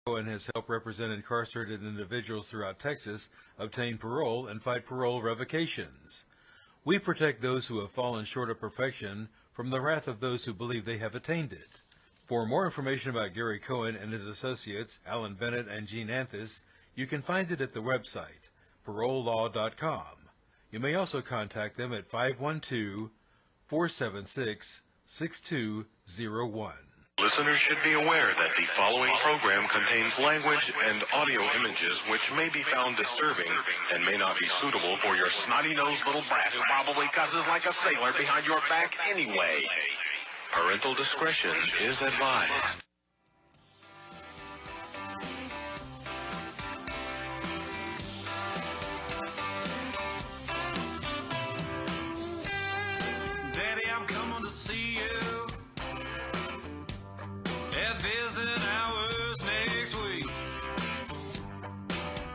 Cohen has helped represent incarcerated individuals throughout Texas obtain parole and fight parole revocations. We protect those who have fallen short of perfection from the wrath of those who believe they have attained it. For more information about Gary Cohen and his associates, Alan Bennett and Gene Anthis, you can find it at the website, parolelaw.com. You may also contact them at 512-476-6201. Listeners should be aware that the following program contains language and audio images which may be found disturbing and may not be suitable for your snotty-nosed little brat who probably cusses like a sailor behind your back anyway. Parental discretion is advised. Daddy, I'm coming to see you at visiting hours next week.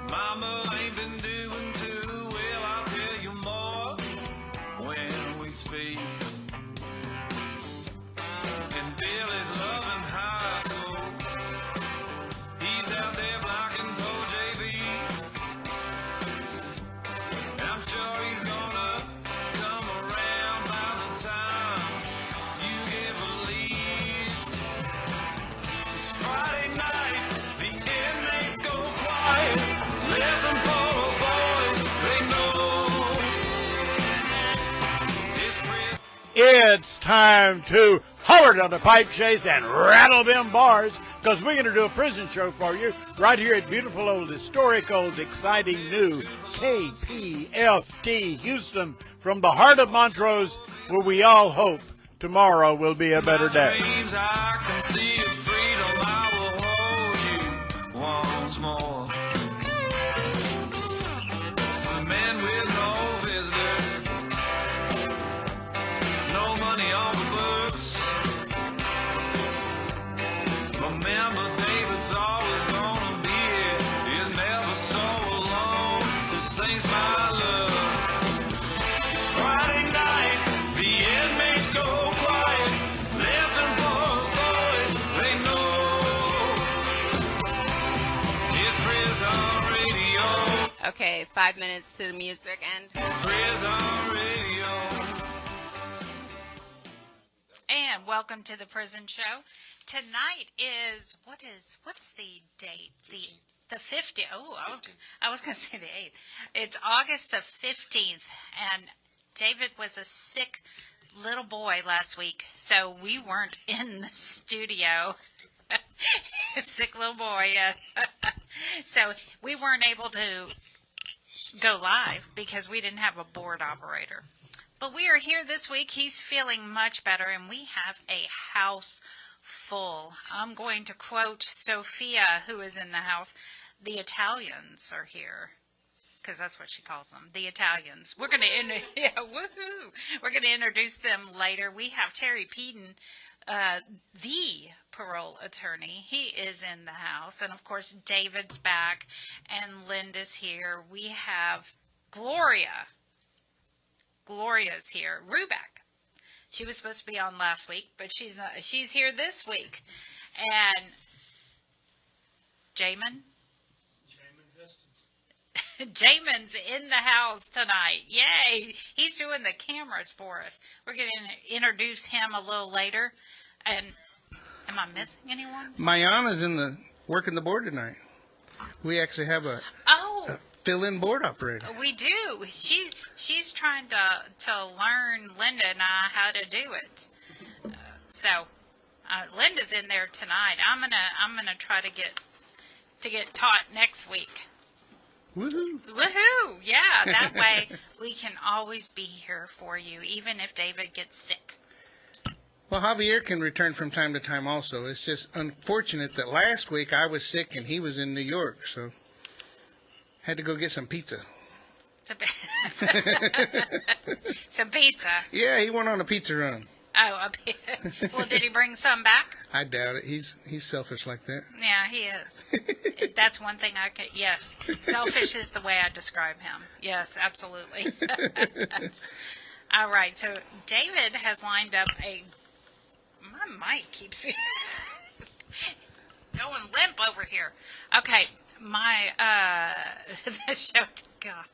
Mama ain't been doing too well, I'll tell you more when we speak. And Billy's loving high school. He's out there blocking for JV. I'm sure he's gonna come around by the time you get released. It's Friday night, the inmates go quiet. Listen for the boys, they know. It's time to holler down the pipe chase and rattle them bars, because we're going to do a prison show for you right here at beautiful old, historic old, exciting new KPFT Houston, from the heart of Montrose, where we all hope tomorrow will be a better day. Dreams, I can see your freedom, I will hold you once more. The men with no visitors, no money on the books. Remember, David's always gonna be here. You're never so alone. This ain't my love. It's Friday night, the inmates go quiet. Listen for a voice they know. It's prison radio. Okay, 5 minutes to the music and Prison radio. And welcome to the prison show. Tonight is what's the date? The 15th. Oh, I was going to say the 8th. It's August the 15th, and David was a sick little boy last week, so we weren't in the studio. Sick little boy, yeah. So we weren't able to go live because we didn't have a board operator. But we are here this week. He's feeling much better, and we have a house full. I'm going to quote Sophia, who is in the house. The Italians are here, because that's what she calls them, the Italians. We're going to woohoo! We're going to introduce them later. We have Terry Peden, the parole attorney. He is in the house, and of course David's back, and Linda's here. We have Gloria. Gloria's here. Rubac. She was supposed to be on last week, but she's not. She's here this week. And Jamin? Jamin's in the house tonight. Yay! He's doing the cameras for us. We're going to introduce him a little later. And am I missing anyone? Mayana's working the board tonight. We actually have a fill-in board operator. We do. She's trying to learn Linda and I how to do it. So Linda's in there tonight. I'm gonna try to get taught next week. Woohoo! Woohoo! Yeah, that way we can always be here for you, even if David gets sick. Well, Javier can return from time to time also. It's just unfortunate that last week I was sick and he was in New York, so had to go get some pizza. Some pizza? Yeah, he went on a pizza run. Oh, well, did he bring some back? I doubt it. He's selfish like that. Yeah, he is. That's one thing I could, yes. Selfish is the way I describe him. Yes, absolutely. All right, so David has lined up my mic keeps... going limp over here. Okay, my the show. God,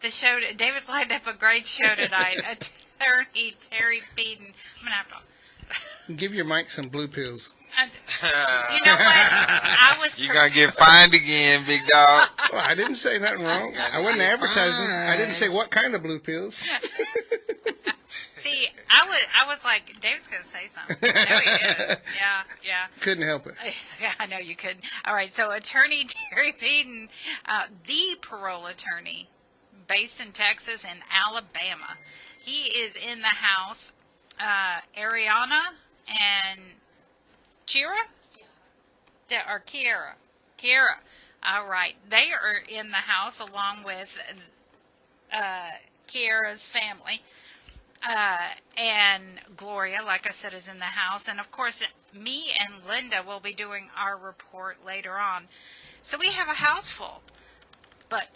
the show. David's lined up a great show tonight. Attorney Terry Peden. I'm gonna have to. Give your mic some blue pills. You know what? I was. You're going to get fined again, big dog. Well, I didn't say nothing wrong. I wasn't advertising. I didn't say what kind of blue pills. See, I was like, David's gonna say something. No, he is. Yeah. Couldn't help it. Yeah, I know you couldn't. All right, so Attorney Terry Peden, the parole attorney, based in Texas and Alabama, he is in the house. Arianna and Chiara? Or Chiara. All right. They are in the house along with Chiara's family. And Gloria, like I said, is in the house. And, of course, me and Linda will be doing our report later on. So we have a house full. But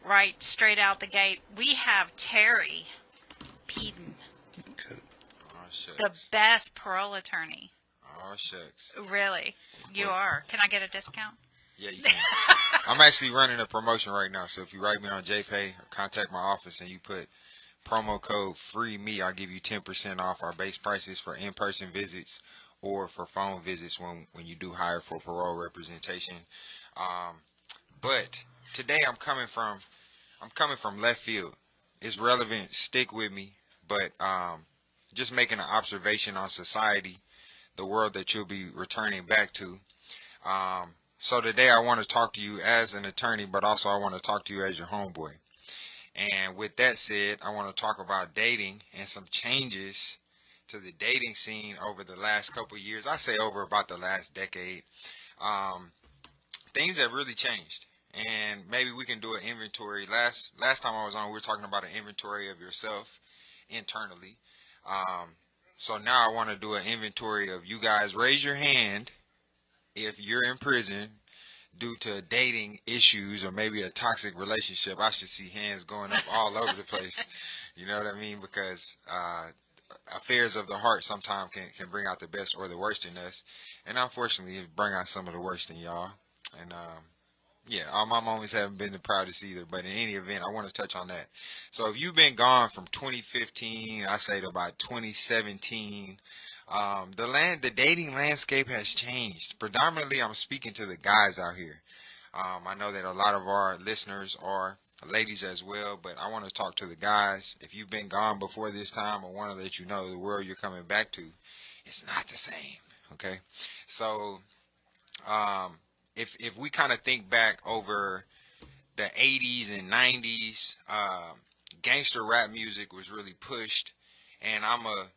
right straight out the gate, we have Terry Peden, the best parole attorney. Oh, shucks. Really? You are. Can I get a discount? Yeah, you can. I'm actually running a promotion right now, so if you write me on JPay or contact my office and you put promo code FREEME, I'll give you 10% off our base prices for in-person visits or for phone visits when you do hire for parole representation. But today I'm coming from left field. It's relevant, stick with me, but just making an observation on society, the world that you'll be returning back to. So today I want to talk to you as an attorney, but also I want to talk to you as your homeboy. And with that said, I want to talk about dating and some changes to the dating scene over the last couple of years. I say over about the last decade. Things have really changed. And maybe we can do an inventory. Last time I was on, we were talking about an inventory of yourself internally. So now I want to do an inventory of you guys. Raise your hand if you're in prison due to dating issues or maybe a toxic relationship. I should see hands going up all over the place. You know what I mean? Because affairs of the heart sometimes can bring out the best or the worst in us. And unfortunately, it bring out some of the worst in y'all. And yeah, all my moments haven't been the proudest either. But in any event, I want to touch on that. So if you've been gone from 2015, I say to about 2017, the dating landscape has changed. Predominantly, I'm speaking to the guys out here. I know that a lot of our listeners are ladies as well, but I want to talk to the guys. If you've been gone before this time, I want to let you know the world you're coming back to, it's not the same. Okay, so if we kind of think back over the 80s and 90s, gangster rap music was really pushed, and I'm a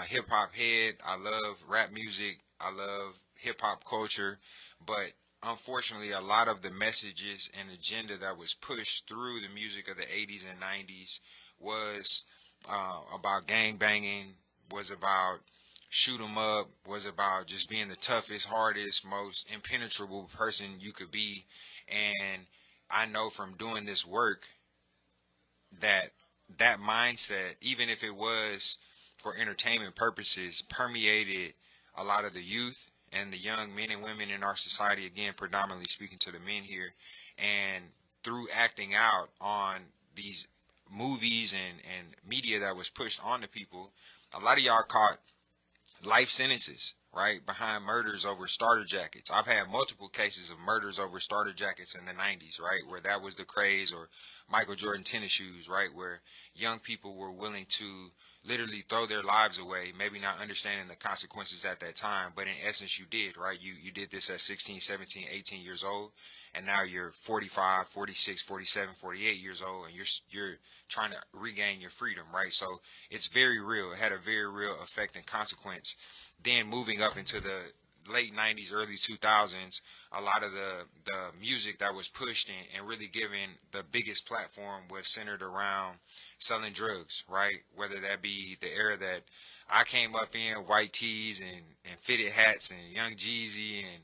hip-hop head. I love rap music. I love hip-hop culture, but unfortunately a lot of the messages and agenda that was pushed through the music of the 80s and 90s was about gang banging, was about shoot 'em up, was about just being the toughest, hardest, most impenetrable person you could be. And I know from doing this work that mindset, even if it was for entertainment purposes, permeated a lot of the youth and the young men and women in our society, again, predominantly speaking to the men here. And through acting out on these movies and media that was pushed on the people, a lot of y'all caught life sentences, right, behind murders over starter jackets. I've had multiple cases of murders over starter jackets in the 90s, right, where that was the craze, or Michael Jordan tennis shoes, right, where young people were willing to literally throw their lives away, maybe not understanding the consequences at that time, but in essence you did, right? You did this at 16, 17, 18 years old, and now you're 45, 46, 47, 48 years old, and you're trying to regain your freedom, right? So it's very real. It had a very real effect and consequence. Then moving up into the late 90s, early 2000s, a lot of the music that was pushed and really given the biggest platform was centered around selling drugs, right? Whether that be the era that I came up in, white tees and fitted hats and Young Jeezy and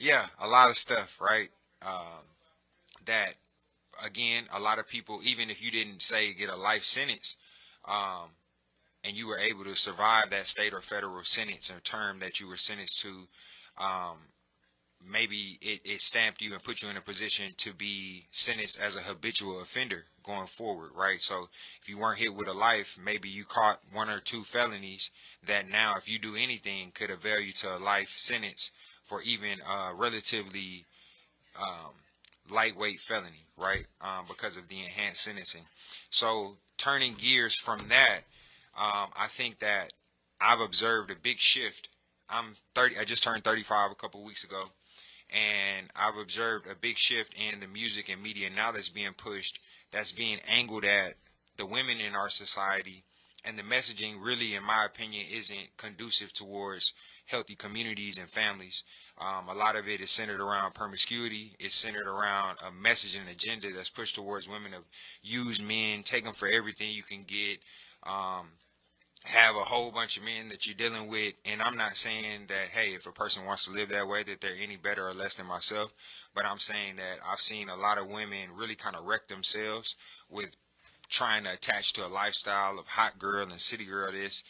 yeah, a lot of stuff, right? That, again, a lot of people, even if you didn't say get a life sentence, and you were able to survive that state or federal sentence or term that you were sentenced to, maybe it stamped you and put you in a position to be sentenced as a habitual offender going forward, right? So if you weren't hit with a life, maybe you caught 1 or 2 felonies that now, if you do anything, could avail you to a life sentence for even relatively lightweight felony, right? Because of the enhanced sentencing. So turning gears from that, I think that I've observed a big shift. I'm 30. I just turned 35 a couple weeks ago, and I've observed a big shift in the music and media now that's being pushed, that's being angled at the women in our society, and the messaging really, in my opinion, isn't conducive towards healthy communities and families. A lot of it is centered around promiscuity. It's centered around a message and agenda that's pushed towards women of use men, take them for everything you can get, have a whole bunch of men that you're dealing with. And I'm not saying that, hey, if a person wants to live that way, that they're any better or less than myself. But I'm saying that I've seen a lot of women really kind of wreck themselves with trying to attach to a lifestyle of hot girl and city girl this,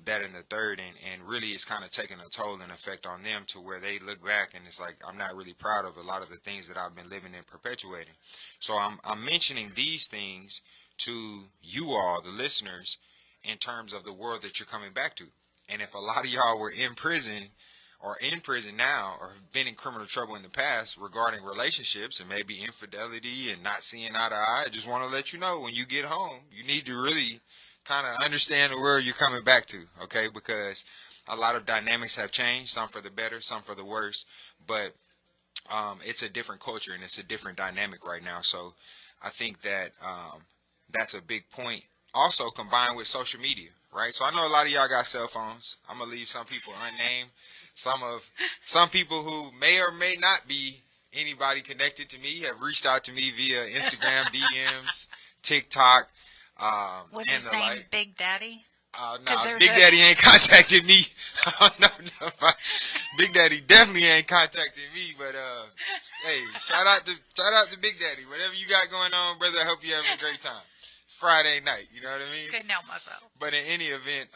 that and the third, and really it's kind of taking a toll and effect on them to where they look back and it's like, I'm not really proud of a lot of the things that I've been living and perpetuating. So I'm mentioning these things to you all, the listeners, in terms of the world that you're coming back to. And if a lot of y'all were in prison or in prison now or have been in criminal trouble in the past regarding relationships and maybe infidelity and not seeing eye to eye, I just want to let you know, when you get home, you need to really kind of understand the world you're coming back to, okay? Because a lot of dynamics have changed, some for the better, some for the worse, but it's a different culture and it's a different dynamic right now. So I think that that's a big point. Also combined with social media, right? So I know a lot of y'all got cell phones. I'm gonna leave some people unnamed. Some people who may or may not be anybody connected to me have reached out to me via Instagram DMs, TikTok, What's and his the name? like. Big Daddy? No, Big Daddy ain't contacted me. No, Big Daddy definitely ain't contacted me. But hey, shout out to Big Daddy. Whatever you got going on, brother, I hope you having a great time. It's Friday night, you know what I mean? Couldn't help myself. But in any event,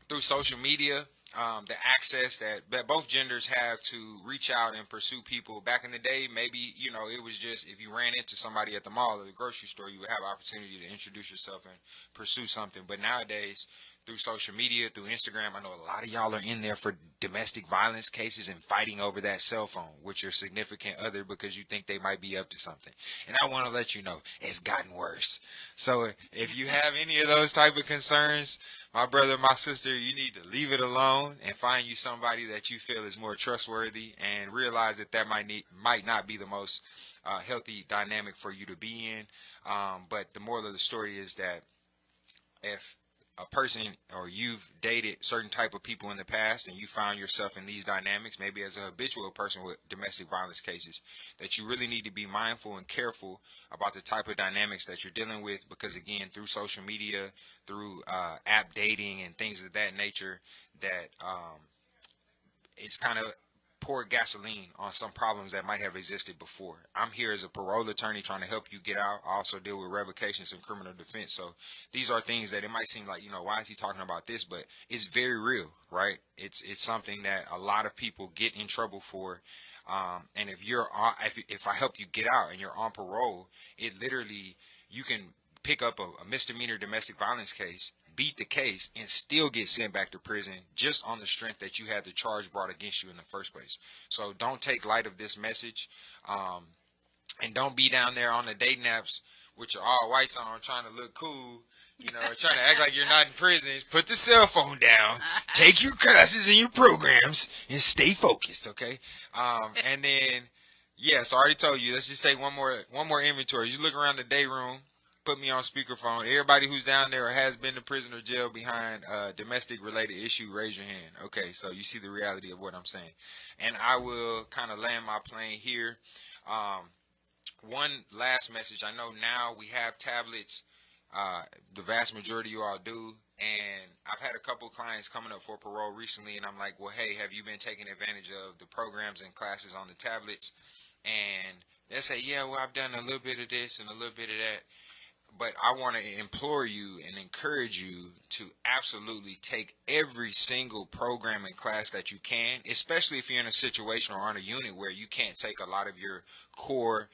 through social media, the access that both genders have to reach out and pursue people. Back in the day, maybe, it was just if you ran into somebody at the mall or the grocery store, you would have opportunity to introduce yourself and pursue something. But nowadays, through social media, through Instagram, I know a lot of y'all are in there for domestic violence cases and fighting over that cell phone with your significant other because you think they might be up to something. And I want to let you know, it's gotten worse. So if you have any of those type of concerns, my brother, my sister, you need to leave it alone and find you somebody that you feel is more trustworthy, and realize that might not be the most healthy dynamic for you to be in. But the moral of the story is that if a person or you've dated certain type of people in the past and you found yourself in these dynamics, maybe as a habitual person with domestic violence cases, that you really need to be mindful and careful about the type of dynamics that you're dealing with, because again, through social media, through app dating and things of that nature, that it's kind of pour gasoline on some problems that might have existed before. I'm here as a parole attorney trying to help you get out. I also deal with revocations and criminal defense. So these are things that it might seem like, why is he talking about this? But it's very real, right? It's something that a lot of people get in trouble for. And if I help you get out and you're on parole, it literally, you can pick up a misdemeanor domestic violence case, beat the case, and still get sent back to prison just on the strength that you had the charge brought against you in the first place. So don't take light of this message, and don't be down there on the dating apps with your all whites on trying to look cool, trying to act like you're not in prison. Put the cell phone down, take your classes and your programs, and stay focused, okay? And then, so I already told you, let's just take one more inventory. You look around the day room, put me on speakerphone. Everybody who's down there or has been to prison or jail behind a domestic related issue, raise your hand. Okay, so you see the reality of what I'm saying. And I will kind of land my plane here. One last message. I know now we have tablets. The vast majority of you all do. And I've had a couple clients coming up for parole recently, and I'm like, well, hey, have you been taking advantage of the programs and classes on the tablets? And they'll say, yeah, well, I've done a little bit of this and a little bit of that. But I want to implore you and encourage you to absolutely take every single program and class that you can, especially if you're in a situation or on a unit where you can't take a lot of your core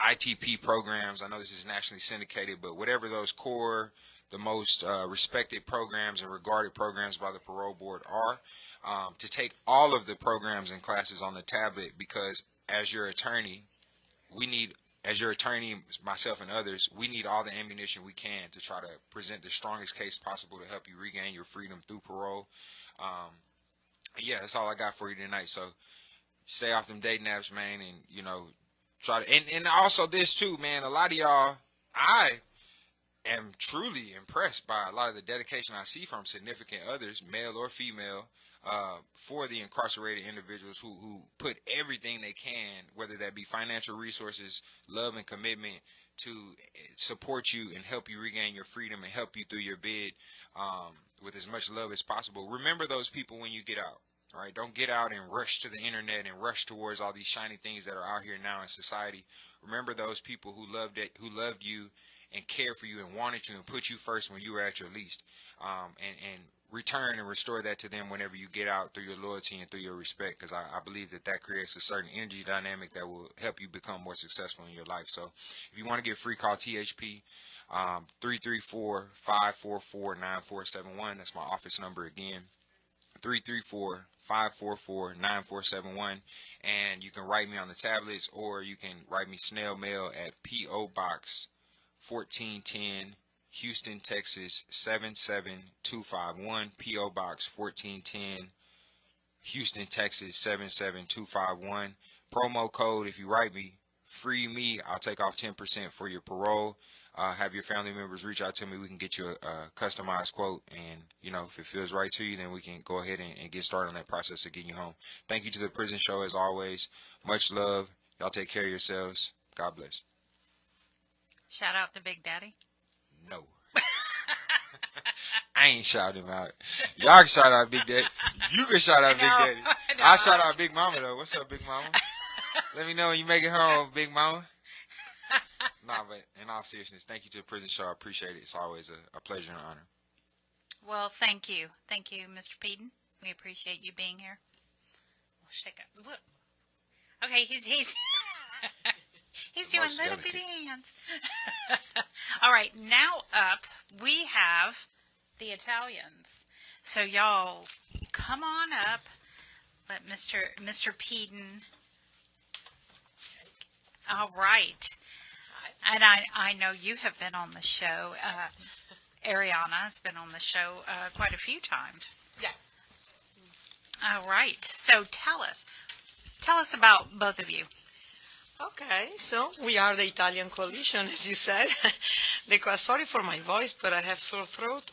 ITP programs. I know this is nationally syndicated, but whatever those core, the most respected programs and regarded programs by the parole board are, to take all of the programs and classes on the tablet, because as your attorney, myself and others, we need all the ammunition we can to try to present the strongest case possible to help you regain your freedom through parole. Yeah, that's all I got for you tonight. So stay off them dating apps, man, and, you know, try to, and also this too, man, a lot of y'all, I am truly impressed by a lot of the dedication I see from significant others, male or female, for the incarcerated individuals who put everything they can, whether that be financial resources, love, and commitment, to support you and help you regain your freedom and help you through your bid, with as much love as possible. Remember those people when you get out. All right, don't get out and rush to the internet and rush towards all these shiny things that are out here now in society. Remember those people who loved you and cared for you and wanted you and put you first when you were at your least, and return and restore that to them whenever you get out, through your loyalty and through your respect, because I believe that creates a certain energy dynamic that will help you become more successful in your life. So if you want to get free, call THP 334-544-9471. That's my office number again, 334-544-9471. And you can write me on the tablets, or you can write me snail mail at P.O. Box 1410, Houston, Texas 77251. P.O. Box 1410, Houston, Texas 77251. Promo code, if you write me, free me, I'll take off 10% for your parole. Have your family members reach out to me. We can get you a customized quote, and, you know, if it feels right to you, then we can go ahead and get started on that process of getting you home. Thank you to the Prison Show as always. Much love. Y'all take care of yourselves. God bless. Shout out to Big Daddy. No. I ain't shouting him out. Y'all can shout out Big Daddy. You can shout out Big Daddy. I shout out Big Mama, though. What's up, Big Mama? Let me know when you make it home, Big Mama. Nah, but in all seriousness, thank you to the Prison Show. I appreciate it. It's always a pleasure and honor. Well, thank you. Thank you, Mr. Peden. We appreciate you being here. We'll shake up. Look. Okay, he's he's doing little bitty hands. All right, now up we have the Italians. So y'all come on up. Let Mr. Peden. All right. And I know you have been on the show. Arianna has been on the show quite a few times. Yeah. All right. So tell us about both of you. Okay, so we are the Italian coalition, as you said. Sorry for my voice, but I have sore throat.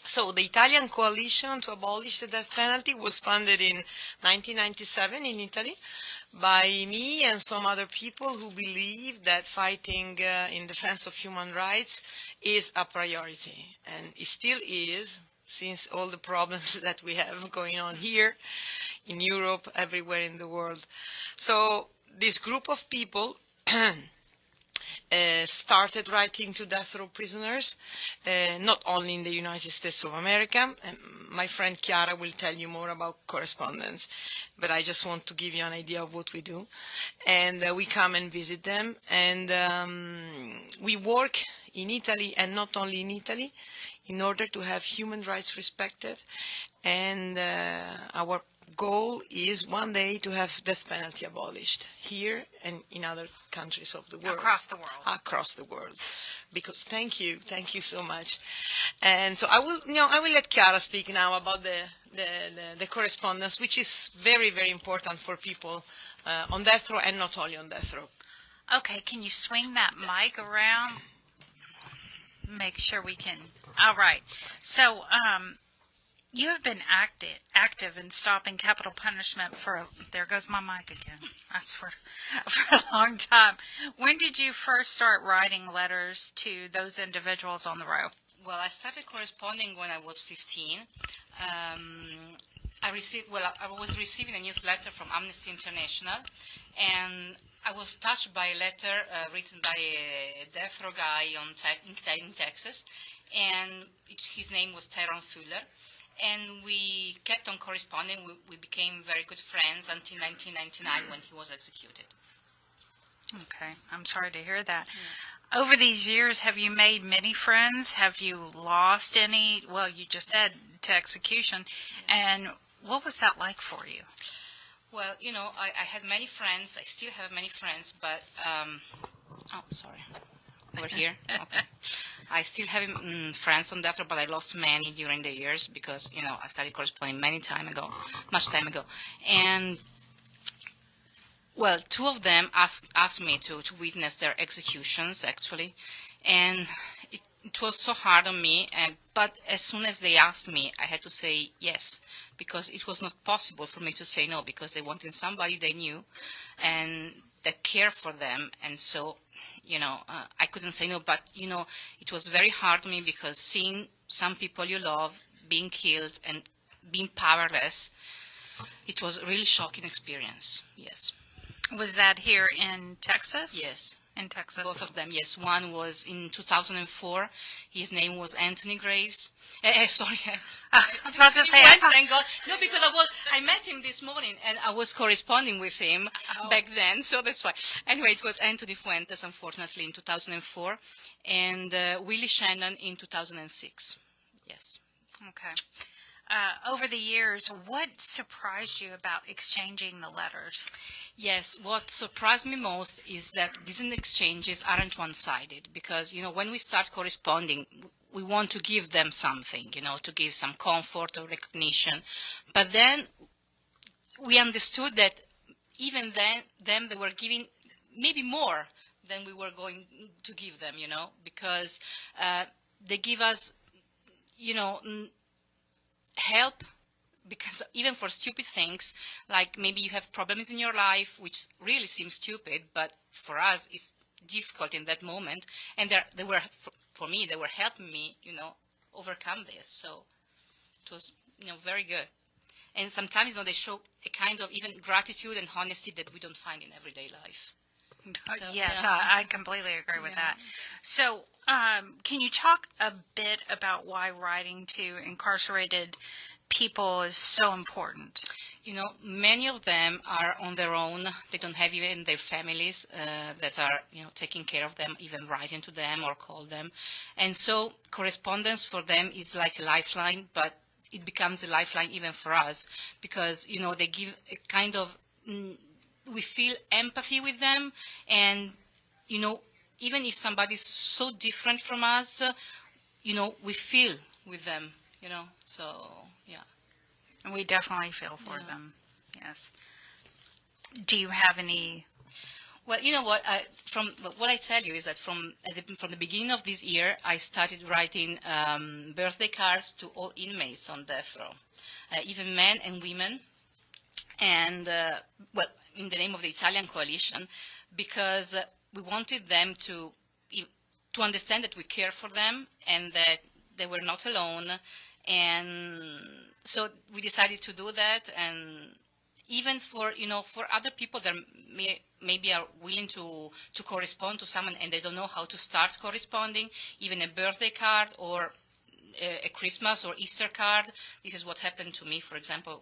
So the Italian coalition to abolish the death penalty was founded in 1997 in Italy by me and some other people who believe that fighting in defense of human rights is a priority. And it still is, since all the problems that we have going on here, in Europe, everywhere in the world. So this group of people started writing to death row prisoners, not only in the United States of America. My friend Chiara will tell you more about correspondence, but I just want to give you an idea of what we do. And we come and visit them, and we work in Italy, and not only in Italy, in order to have human rights respected. And our goal is one day to have death penalty abolished here and in other countries of the world. Across the world. Across the world. Because thank you so much. And so I will let Chiara speak now about the correspondence, which is very, very important for people on death row and not only on death row. Okay, can you swing that mic around? Make sure we can. All right. So, you have been active in stopping capital punishment there goes my mic again. That's for a long time. When did you first start writing letters to those individuals on the row? Well, I started corresponding when I was 15. I was receiving a newsletter from Amnesty International, and I was touched by a letter written by a death row guy in Texas, and his name was Tyrone Fuller. And we kept on corresponding. We became very good friends until 1999 when he was executed. Okay, I'm sorry to hear that. Yeah. Over these years, have you made many friends? Have you lost any? Well, you just said to execution. Yeah. And what was that like for you? Well, you know, I had many friends. I still have many friends, but, oh, sorry. Over here? Okay. I still have friends on death row, but I lost many during the years because, you know, I started corresponding much time ago. And, well, two of them asked me to witness their executions, actually. And it was so hard on me, but as soon as they asked me, I had to say yes, because it was not possible for me to say no, because they wanted somebody they knew and that cared for them. And so, you know, I couldn't say no, but, you know, it was very hard on me because seeing some people you love being killed and being powerless, it was a really shocking experience, yes. Was that here in Texas? Yes. In Texas? Both of them, yes. One was in 2004. His name was Anthony Graves. Sorry. I was about to say. Thank God. No, because I met him this morning, and I was corresponding with him back then, so that's why. Anyway, it was Anthony Fuentes, unfortunately, in 2004, and Willie Shannon in 2006. Yes. Okay. Over the years, what surprised you about exchanging the letters? Yes, what surprised me most is that these exchanges aren't one-sided because, you know, when we start corresponding, we want to give them something, you know, to give some comfort or recognition. But then we understood that even then they were giving maybe more than we were going to give them, you know, because they give us, you know, help, because even for stupid things, like maybe you have problems in your life, which really seems stupid, but for us it's difficult in that moment, and they were, for me, they were helping me, you know, overcome this. So it was, you know, very good. And sometimes, you know, they show a kind of even gratitude and honesty that we don't find in everyday life. So, yes, yeah. I completely agree with that. So can you talk a bit about why writing to incarcerated people is so important? You know, many of them are on their own. They don't have even their families that are, you know, taking care of them, even writing to them or call them. And so correspondence for them is like a lifeline, but it becomes a lifeline even for us because, you know, they give a kind of, we feel empathy with them. And, you know, even if somebody's so different from us, you know, we feel with them, you know, so, yeah. And we definitely feel for them, yes. Do you have any? Well, you know what, from what I tell you is that from the beginning of this year, I started writing birthday cards to all inmates on death row, even men and women, and, well, in the name of the Italian Coalition, because we wanted them to understand that we care for them and that they were not alone. And so we decided to do that. And even for, you know, for other people that maybe are willing to correspond to someone and they don't know how to start corresponding, even a birthday card or a Christmas or Easter card. This is what happened to me, for example,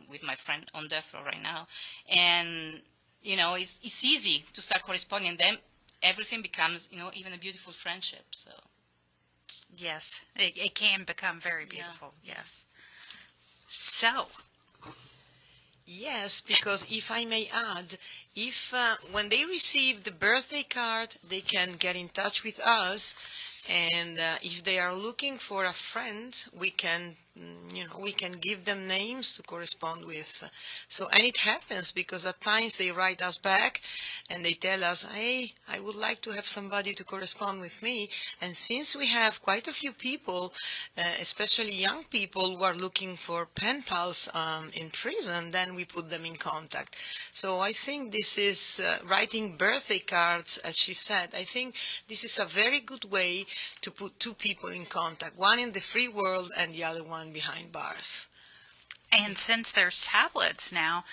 with my friend on death row right now. And, you know, it's easy to start corresponding. Then everything becomes, you know, even a beautiful friendship. So. Yes, it can become very beautiful, yes. So. Yes, because if I may add, if when they receive the birthday card, they can get in touch with us, and if they are looking for a friend, we can, you know, we can give them names to correspond with. So, and it happens because at times they write us back and they tell us, hey, I would like to have somebody to correspond with me. And since we have quite a few people, especially young people who are looking for pen pals in prison, then we put them in contact. So I think this is writing birthday cards, as she said. I think this is a very good way to put two people in contact, one in the free world and the other one behind bars. And since there's tablets now,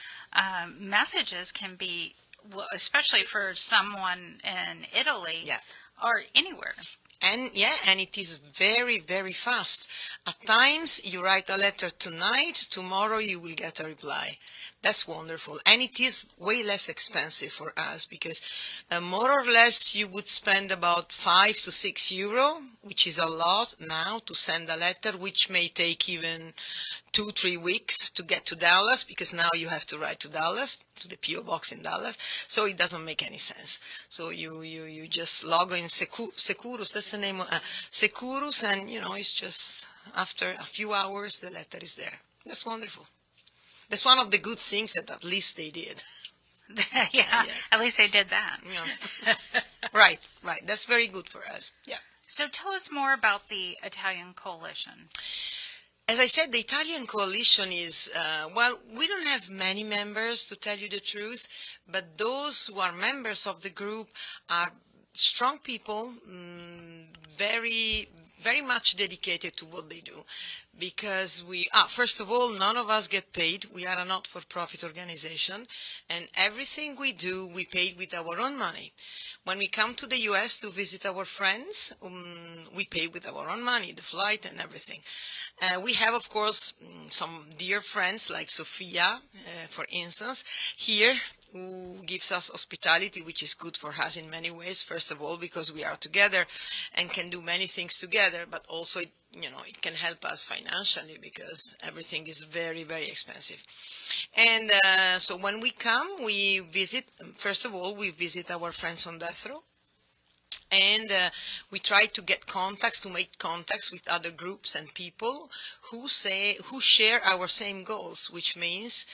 messages can be Well, especially for someone in Italy Yeah. or anywhere. And it is very, very fast. At times, you write a letter tonight, tomorrow you will get a reply. That's wonderful. And it is way less expensive for us because more or less you would spend about 5 to 6 euro, which is a lot now to send a letter, which may take even 2-3 weeks to get to Dallas, because now you have to write to Dallas, to the PO box in Dallas. So it doesn't make any sense. So you just log in Securus, that's the name of Securus, and it's just after a few hours the letter is there. That's wonderful. That's one of the good things that at least they did. Yeah, at least they did that. Yeah. Right. That's very good for us. Yeah. So tell us more about the Italian Coalition. As I said, the Italian Coalition is, we don't have many members, to tell you the truth, but those who are members of the group are strong people, very, very much dedicated to what they do. Because first of all, none of us get paid. We are a not-for-profit organization, and everything we do, we pay with our own money. When we come to the U.S. to visit our friends, we pay with our own money, the flight and everything. We have, of course, some dear friends like Sofia, for instance, here, who gives us hospitality, which is good for us in many ways. First of all, because we are together and can do many things together, but also it can help us financially because everything is very, very expensive. And so when we come, we visit, first of all, we visit our friends on death row. And we try to make contacts with other groups and people who share our same goals, which means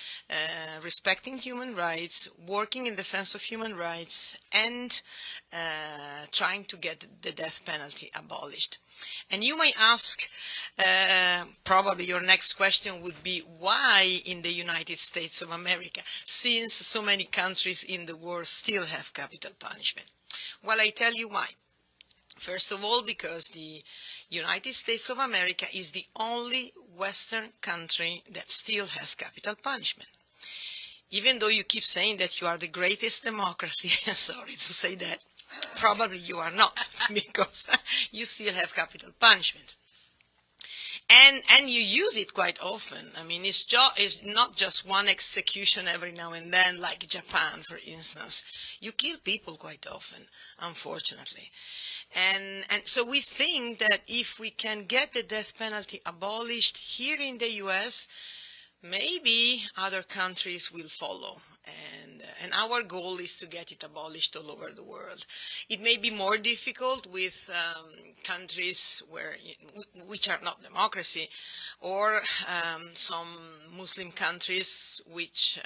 respecting human rights, working in defense of human rights, and trying to get the death penalty abolished. And you may ask, probably your next question would be, why in the United States of America, since so many countries in the world still have capital punishment? Well, I tell you why. First of all, because the United States of America is the only Western country that still has capital punishment. Even though you keep saying that you are the greatest democracy, sorry to say that, probably you are not, because you still have capital punishment. And you use it quite often. I mean, it's not just one execution every now and then, like Japan, for instance. You kill people quite often, unfortunately. And so we think that if we can get the death penalty abolished here in the U.S., maybe other countries will follow. And our goal is to get it abolished all over the world. It may be more difficult with countries which are not democracy, or some Muslim countries which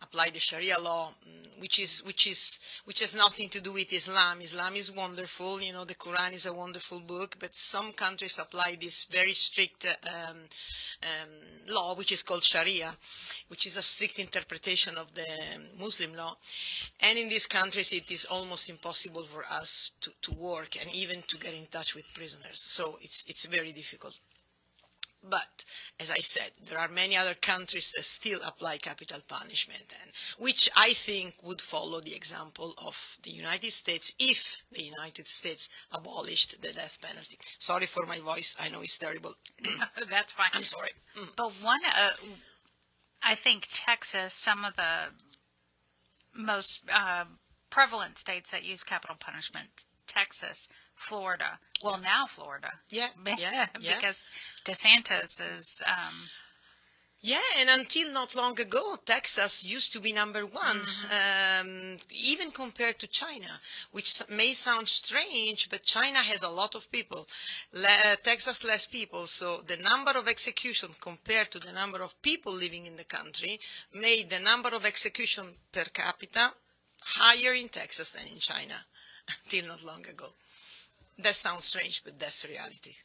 apply the Sharia law, which has nothing to do with Islam. Islam is wonderful, the Quran is a wonderful book, but some countries apply this very strict law, which is called Sharia, which is a strict interpretation of the Muslim law. And in these countries, it is almost impossible for us to work and even to get in touch with prisoners. So it's very difficult. But, as I said, there are many other countries that still apply capital punishment, and which I think would follow the example of the United States if the United States abolished the death penalty. Sorry for my voice. I know it's terrible. That's fine. I'm sorry. But I think Texas, some of the most prevalent states that use capital punishment, Texas, Florida. Well, now Florida. Yeah. Because DeSantis is... Yeah, and until not long ago, Texas used to be number one, even compared to China, which may sound strange, but China has a lot of people. Texas less people, so the number of executions compared to the number of people living in the country made the number of executions per capita higher in Texas than in China, until not long ago. That sounds strange, but that's reality.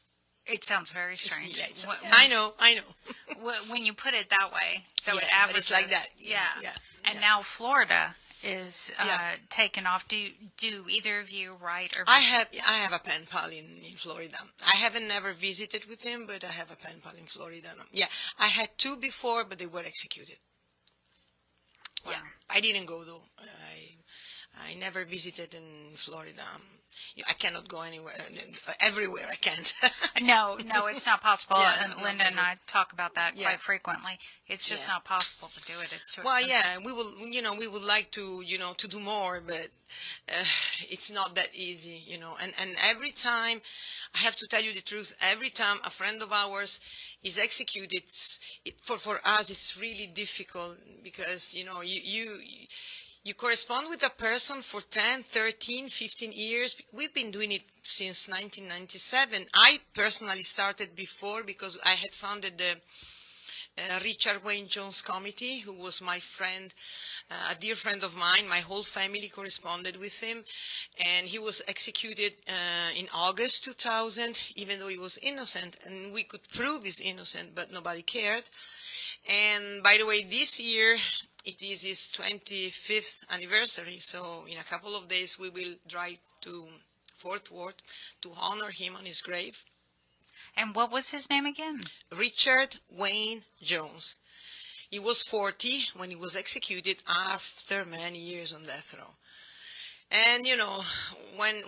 It sounds very strange. I know. When you put it that way, so yeah, it averages. But it's like that. Yeah. And now Florida is taken off. Do either of you write or? I have a pen pal in Florida. I haven't never visited with him, but I have a pen pal in Florida. Yeah, I had two before, but they were executed. Wow. Yeah, I didn't go though. I never visited in Florida. I cannot go anywhere, everywhere I can't. No, it's not possible. Yeah, and no, Linda and I talk about that Yeah. quite frequently. It's just Yeah. not possible to do it. It's too Well, expensive. yeah, we would like to, to do more, but it's not that easy, and every time, I have to tell you the truth, every time a friend of ours is executed, for us, it's really difficult because, you correspond with a person for 10, 13, 15 years. We've been doing it since 1997. I personally started before because I had founded the Richard Wayne Jones Committee, who was my friend, a dear friend of mine. My whole family corresponded with him, and he was executed in August 2000, even though he was innocent, and we could prove he's innocent, but nobody cared. And by the way, this year, it is his 25th anniversary, so in a couple of days we will drive to Fort Worth to honor him on his grave. And what was his name again? Richard Wayne Jones. He was 40 when he was executed after many years on death row. And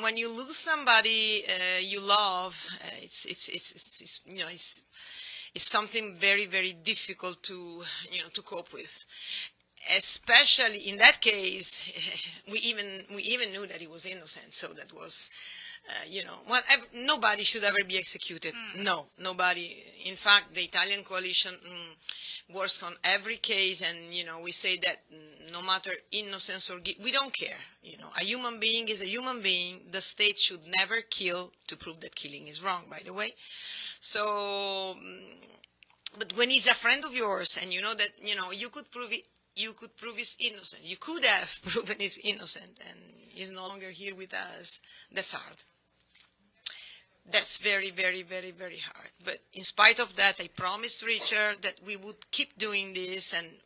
when you lose somebody you love, it's something very, very difficult to cope with. Especially in that case, we even knew that he was innocent. So that was, nobody should ever be executed. No, nobody. In fact, the Italian coalition works on every case, and we say that no matter innocence or guilt, we don't care. A human being is a human being. The state should never kill to prove that killing is wrong, by the way. So, but when he's a friend of yours, and you know that you could prove it. You could prove he's innocent. You could have proven he's innocent, and he's no longer here with us. That's hard. That's very, very, very, very hard. But in spite of that, I promised Richard that we would keep doing this, and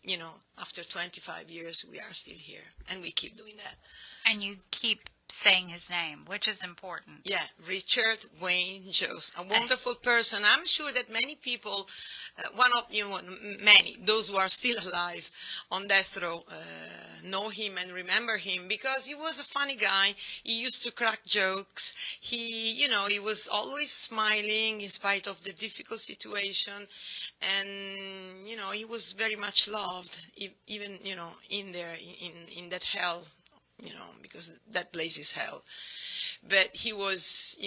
after 25 years, we are still here, and we keep doing that. And you keep saying his name, which is important. Yeah, Richard Wayne Jones, a wonderful person. I'm sure that many people, many, those who are still alive on death row, know him and remember him because he was a funny guy. He used to crack jokes. He was always smiling in spite of the difficult situation, and he was very much loved, even in there in that hell. Because that place is hell. But he was,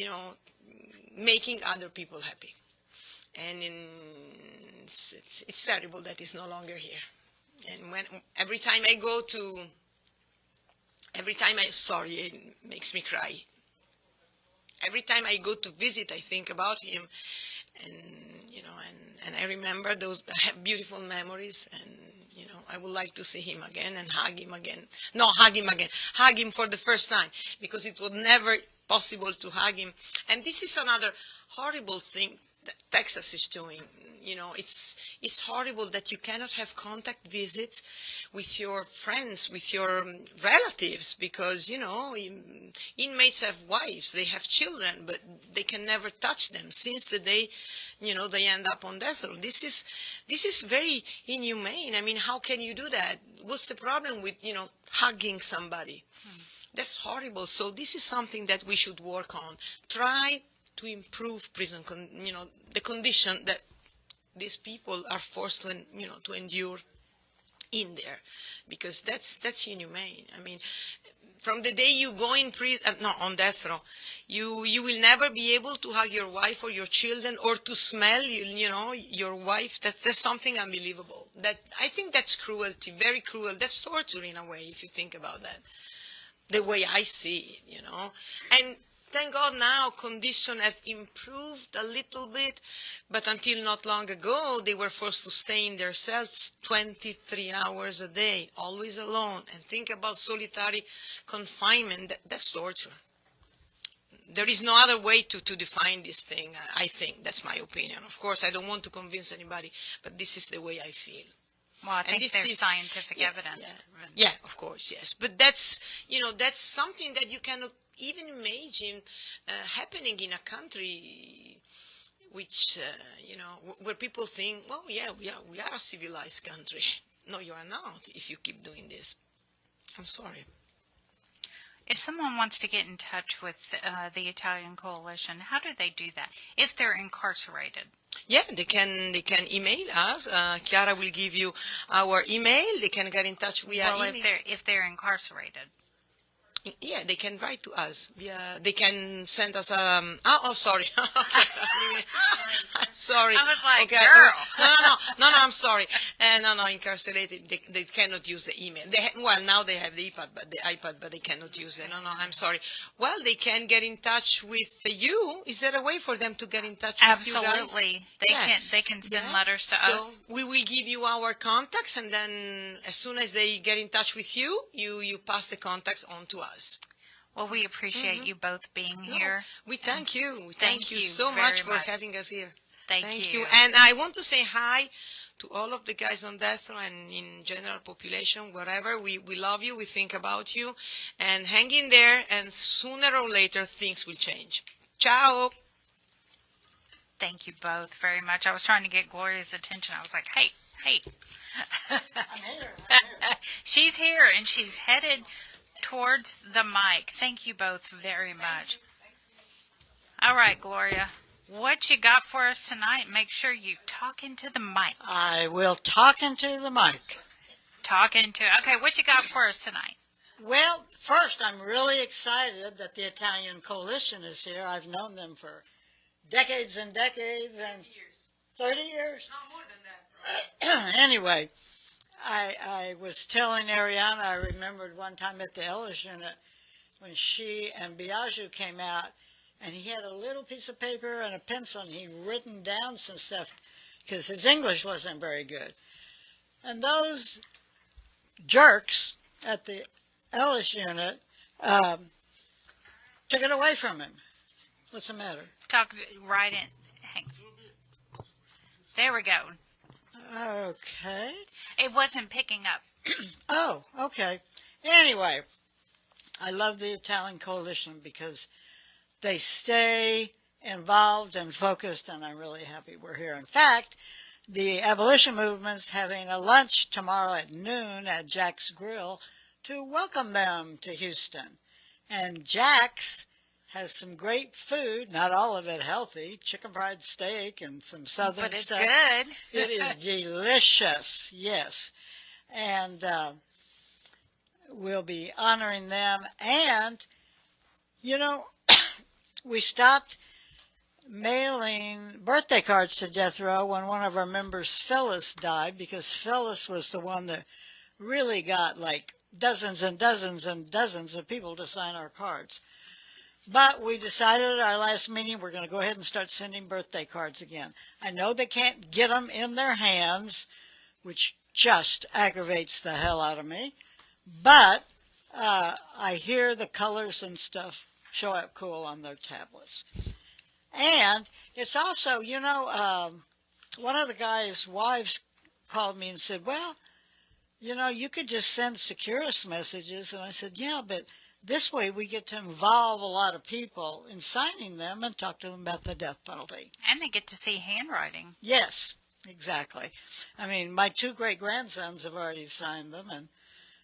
making other people happy. And it's terrible that he's no longer here. And every time I go to, sorry, it makes me cry. Every time I go to visit, I think about him, and and I remember those beautiful memories, and I would like to see him again and hug him again. No, hug him again. Hug him for the first time, because it was never possible to hug him. And this is another horrible thing that Texas is doing. It's horrible that you cannot have contact visits with your friends, with your relatives, because, inmates have wives, they have children, but they can never touch them since the day, they end up on death row. This is very inhumane. I mean, how can you do that? What's the problem with, hugging somebody? That's horrible. So this is something that we should work on. Try to improve prison, the condition that these people are forced to, to endure in there, because that's inhumane. I mean, from the day you go in prison, on death row, you will never be able to hug your wife or your children, or to smell, your wife. That's something unbelievable. I think that's cruelty, very cruel. That's torture in a way, if you think about that. The way I see it, and. Thank God now conditions have improved a little bit, but until not long ago, they were forced to stay in their cells 23 hours a day, always alone. And think about solitary confinement. That's torture. There is no other way to define this thing, I think. That's my opinion. Of course, I don't want to convince anybody, but this is the way I feel. Well, I think there's scientific evidence. Yeah, of course, yes. But that's something that you cannot even imagine happening in a country which, where people think, well, yeah, we are a civilized country. No, you are not if you keep doing this. I'm sorry. If someone wants to get in touch with the Italian Coalition, how do they do that if they're incarcerated? Yeah, they can email us. Chiara will give you our email. They can get in touch via Well, email. if they're incarcerated. Yeah, they can write to us. They can send us sorry. Okay. I'm sorry. I was like, okay. girl. No, I'm sorry. No, incarcerated, they cannot use the email. Now they have the iPad, but they cannot use it. No, I'm sorry. Well, they can get in touch with you. Is there a way for them to get in touch with you guys? Absolutely. They can send letters to us. So we will give you our contacts, and then as soon as they get in touch with you, you pass the contacts on to us. Well, we appreciate you both being here. We thank you. We Thank thank you you so very much for much. having us here. Thank you. And I want to say hi to all of the guys on death row and in general population, wherever. We love you. We think about you. And hang in there, and sooner or later, things will change. Ciao. Thank you both very much. I was trying to get Gloria's attention. I was like, hey. I'm here. She's here, and she's headed towards the mic. Thank you both very much. All right, Gloria, what you got for us tonight? Make sure you talk into the mic. I will talk into the mic. Okay, what you got for us tonight? Well, first, I'm really excited that the Italian Coalition is here. I've known them for decades and decades. 30 years? No, more than that. Anyway, I was telling Arianna, I remembered one time at the Abolish unit when she and Biagio came out, and he had a little piece of paper and a pencil, and he'd written down some stuff because his English wasn't very good. And those jerks at the Abolish unit took it away from him. What's the matter? Talk right in. Hang. There we go. Okay. It wasn't picking up. Oh, okay. Anyway, I love the Italian Coalition because they stay involved and focused, and I'm really happy we're here. In fact, the abolition movement's having a lunch tomorrow at noon at Jack's Grill to welcome them to Houston. And Jack's has some great food, not all of it healthy, chicken fried steak and some southern But it's stuff. good. It is delicious, yes. And we'll be honoring them. And, you know, we stopped mailing birthday cards to death row when one of our members, Phyllis, died, because Phyllis was the one that really got like dozens and dozens and dozens of people to sign our cards. But we decided at our last meeting we're going to go ahead and start sending birthday cards again. I know they can't get them in their hands, which just aggravates the hell out of me. But I hear the colors and stuff show up cool on their tablets. And it's also, you know, one of the guy's wives called me and said, well, you know, you could just send Securus messages. And I said, yeah, but this way we get to involve a lot of people in signing them and talk to them about the death penalty. And they get to see handwriting. Yes, exactly. I mean, my two great-grandsons have already signed them, and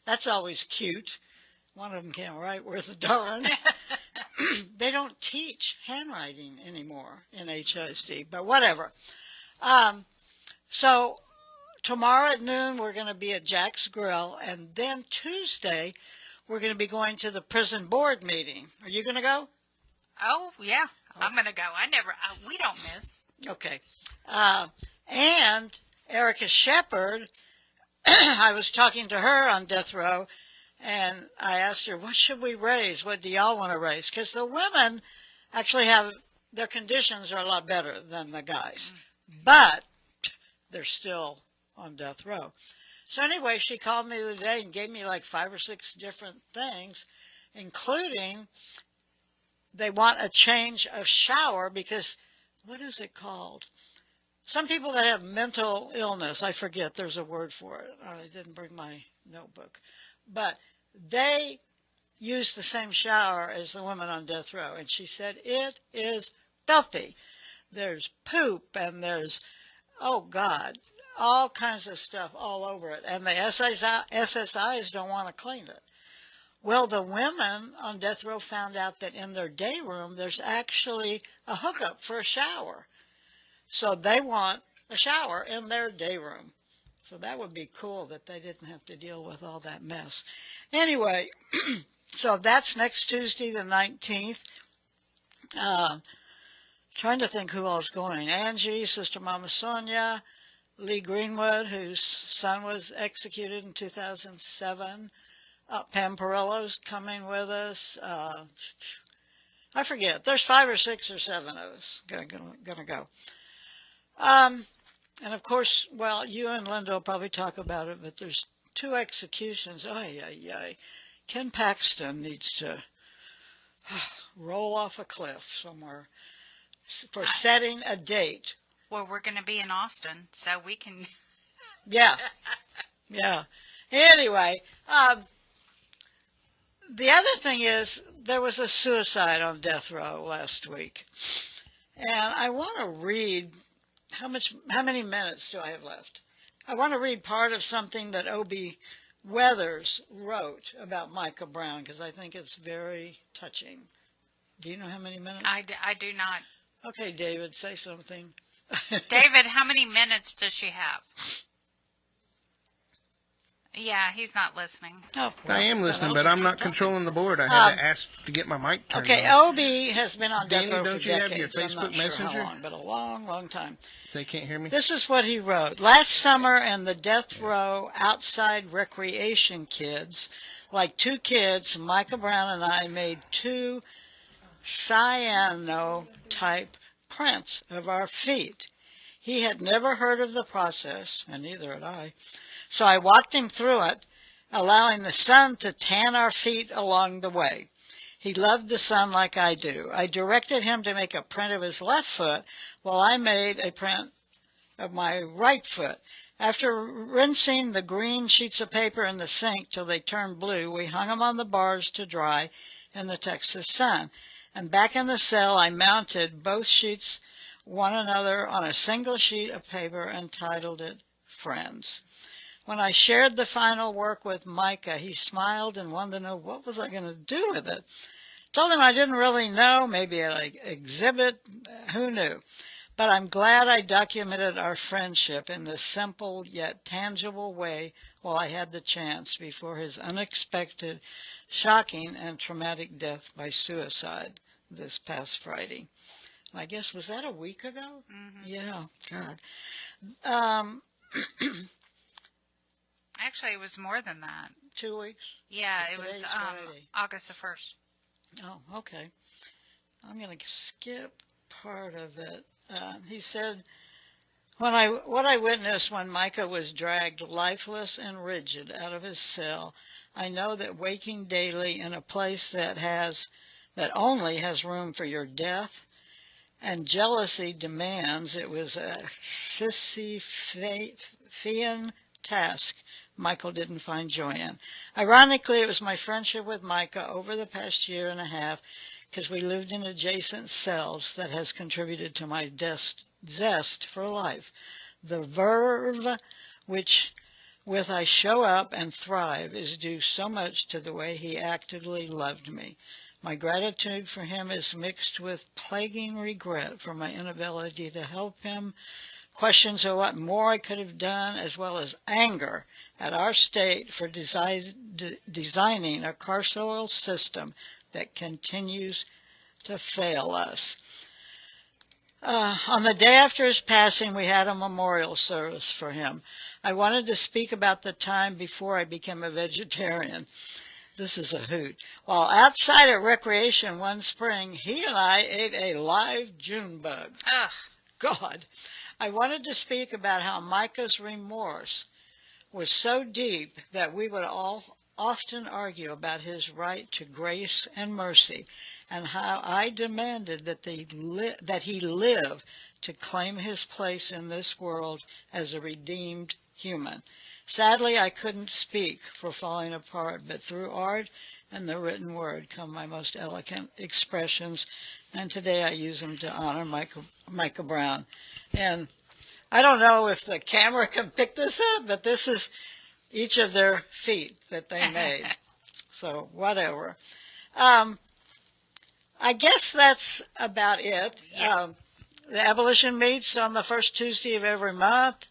that's always cute. One of them can't write worth a darn. They don't teach handwriting anymore in HISD, but whatever. So tomorrow at noon, we're going to be at Jack's Grill, and then Tuesday, we're going to be going to the prison board meeting. Are you going to go? Oh, yeah. I'm going to go. We don't miss. Okay. And Erica Shepard, I was talking to her on death row, and I asked her, what should we raise? What do y'all want to raise? Because the women actually have, their conditions are a lot better than the guys. But they're still on death row. So anyway, she called me the other day and gave me like 5 or 6 different things, including they want a change of shower because, what is it called? Some people that have mental illness, I forget, there's a word for it. I didn't bring my notebook. But they use the same shower as the women on death row. And she said, it is filthy. There's poop and there's, oh God, all kinds of stuff all over it. And the SSIs don't want to clean it. Well, the women on death row found out that in their day room, there's actually a hookup for a shower. So they want a shower in their day room. So that would be cool that they didn't have to deal with all that mess. Anyway, so that's next Tuesday, the 19th. Trying to think who all's going. Angie, Sister Mama Sonia, Lee Greenwood, whose son was executed in 2007. Pam Perillo's coming with us. I forget. There's 5 or 6 or 7 of us gonna go. And of course, well, you and Linda will probably talk about it, but there's 2 executions. Ken Paxton needs to roll off a cliff somewhere for setting a date. Well, we're going to be in Austin, so we can... Yeah. Anyway, the other thing is there was a suicide on death row last week. And I want to read, how many minutes do I have left? I want to read part of something that O.B. Weathers wrote about Micah Brown, because I think it's very touching. Do you know how many minutes? I do not. Okay, David, say something. David, how many minutes does she have? Yeah, he's not listening. Oh, I am listening, but I'm not controlling the board. I had to ask to get my mic turned on. Okay, O.B. has been on death row for don't you have your decades. I'm Facebook not sure Messenger? how long, but a long, long time. So you can't hear me? This is what he wrote. Last summer in the death row outside recreation kids, like 2 kids, Micah Brown and I made 2 cyano-type prints of our feet. He had never heard of the process, and neither had I. So I walked him through it, allowing the sun to tan our feet along the way. He loved the sun like I do. I directed him to make a print of his left foot while I made a print of my right foot. After rinsing the green sheets of paper in the sink till they turned blue, we hung them on the bars to dry in the Texas sun. And back in the cell, I mounted both sheets one another on a single sheet of paper and titled it Friends. When I shared the final work with Micah, he smiled and wanted to know what was I going to do with it. Told him I didn't really know, maybe an exhibit, who knew. But I'm glad I documented our friendship in this simple yet tangible way while I had the chance before his unexpected, shocking, and traumatic death by suicide this past Friday. I guess, was that a week ago? Mm-hmm. Yeah, God. Actually, it was more than that. 2 weeks? Yeah, it was Friday. August the 1st. Oh, okay. I'm going to skip part of it. He said, what I witnessed when Micah was dragged lifeless and rigid out of his cell, I know that waking daily in a place that only has room for your death and jealousy demands, it was a Sisyphean task Michael didn't find joy in. Ironically, it was my friendship with Micah over the past year and a half, because we lived in adjacent cells, that has contributed to my zest for life. The verve with I show up and thrive is due so much to the way he actively loved me. My gratitude for him is mixed with plaguing regret for my inability to help him, questions of what more I could have done, as well as anger at our state for designing a carceral system that continues to fail us. On the day after his passing, we had a memorial service for him. I wanted to speak about the time before I became a vegetarian. This is a hoot. While outside at recreation one spring, he and I ate a live June bug. Ugh. God. I wanted to speak about how Micah's remorse was so deep that we would all often argue about his right to grace and mercy, and how I demanded that he live to claim his place in this world as a redeemed human. Sadly, I couldn't speak for falling apart, but through art and the written word come my most eloquent expressions, and today I use them to honor Micah Brown. And I don't know if the camera can pick this up, but this is each of their feet that they made. So whatever. I guess that's about it. The Abolition meets on the first Tuesday of every month.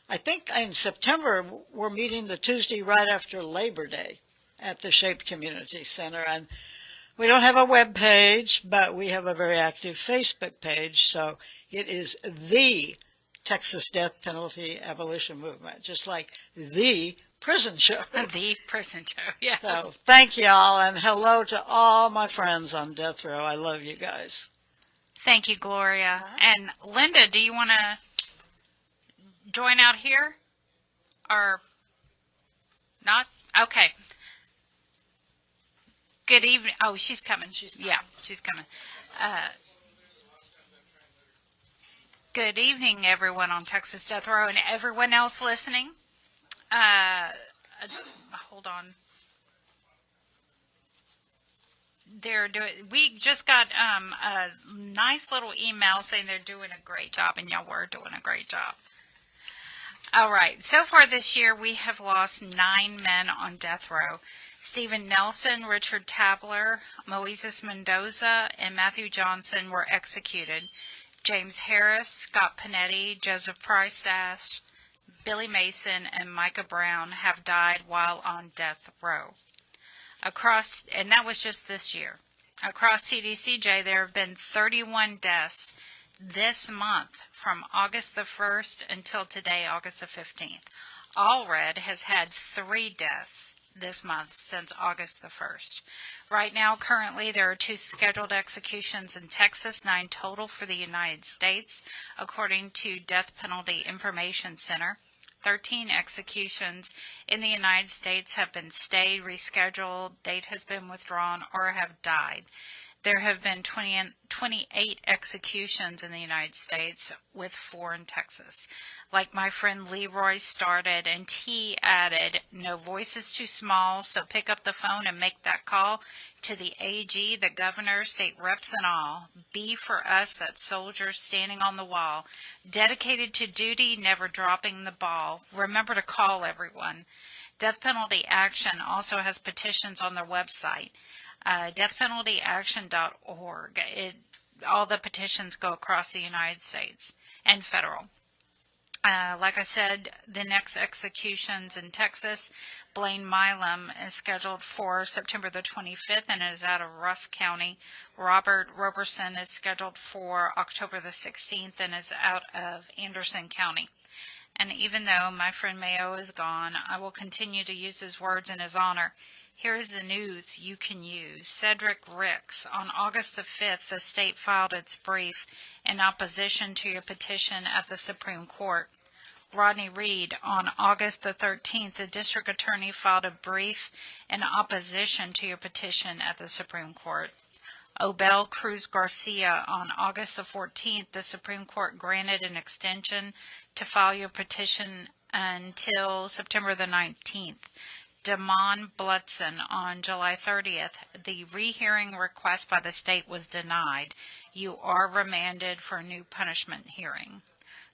I think in September we're meeting the Tuesday right after Labor Day at the Shape Community Center. And we don't have a web page, but we have a very active Facebook page. So it is the Texas Death Penalty Abolition Movement, just like the prison show. The prison show, yes. So thank y'all, and hello to all my friends on death row. I love you guys. Thank you, Gloria. And Linda, do you want to join out here? Or not? Okay. Good evening. Oh, she's coming. Yeah, she's coming. Good evening, everyone on Texas Death Row and everyone else listening. Hold on. We just got a nice little email saying they're doing a great job, and y'all were doing a great job. All right. So far this year, we have lost 9 men on death row. Stephen Nelson, Richard Tabler, Moises Mendoza, and Matthew Johnson were executed. James Harris, Scott Panetti, Joseph Price-Dash, Billy Mason, and Micah Brown have died while on death row. And that was just this year. Across TDCJ, there have been 31 deaths this month from August the 1st until today, August the 15th. Allred has had 3 deaths this month since August the 1st. Right now, currently, there are 2 scheduled executions in Texas, 9 total for the United States, according to Death Penalty Information Center. 13 executions in the United States have been stayed, rescheduled, date has been withdrawn, or have died. There have been 28 executions in the United States, with 4 in Texas. Like my friend Leroy started, and T added, no voice is too small, so pick up the phone and make that call to the AG, the governor, state reps and all. B for us, that soldiers standing on the wall. Dedicated to duty, never dropping the ball. Remember to call everyone. Death Penalty Action also has petitions on their website. deathpenaltyaction.org. All the petitions go across the United States and federal. Like I said, the next executions in Texas, Blaine Milam is scheduled for September the 25th and is out of Rusk County. Robert Roberson is scheduled for October the 16th and is out of Anderson County. And even though my friend Mayo is gone, I will continue to use his words in his honor. Here is the news you can use. Cedric Ricks. On August the 5th, the state filed its brief in opposition to your petition at the Supreme Court. Rodney Reed. On August the 13th, the district attorney filed a brief in opposition to your petition at the Supreme Court. Obel Cruz Garcia. On August the 14th, the Supreme Court granted an extension to file your petition until September the 19th. Damon Bludson. On July 30th, the rehearing request by the state was denied. You are remanded for a new punishment hearing.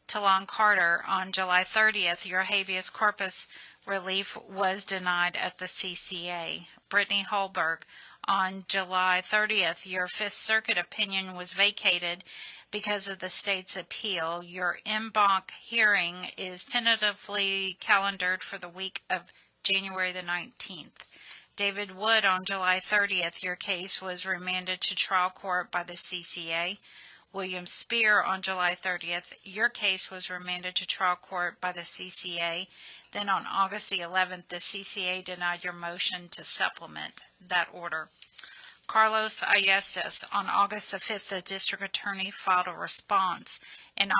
Talon Carter. On July 30th, your habeas corpus relief was denied at the CCA. Brittany Holberg. On July 30th, your Fifth Circuit opinion was vacated because of the state's appeal. Your en banc hearing is tentatively calendared for the week of January the 19th. David Wood. On July 30th, your case was remanded to trial court by the CCA. William Spear. On July 30th, your case was remanded to trial court by the CCA. Then on August the 11th, the CCA denied your motion to supplement that order. Carlos Ayestas. On August the 5th, the district attorney filed a response in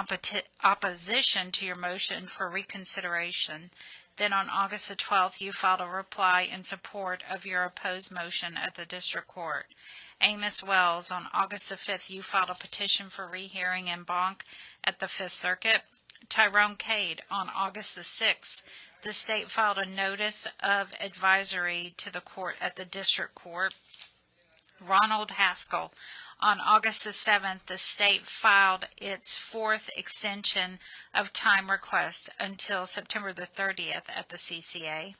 opposition to your motion for reconsideration. Then on August the 12th, you filed a reply in support of your opposed motion at the district court. Amos Wells. On August the 5th, you filed a petition for rehearing en banc at the Fifth Circuit. Tyrone Cade. On August the 6th, the state filed a notice of advisory to the court at the district court. Ronald Haskell. On August the 7th, the state filed its 4th extension of time request until September the 30th at the CCA.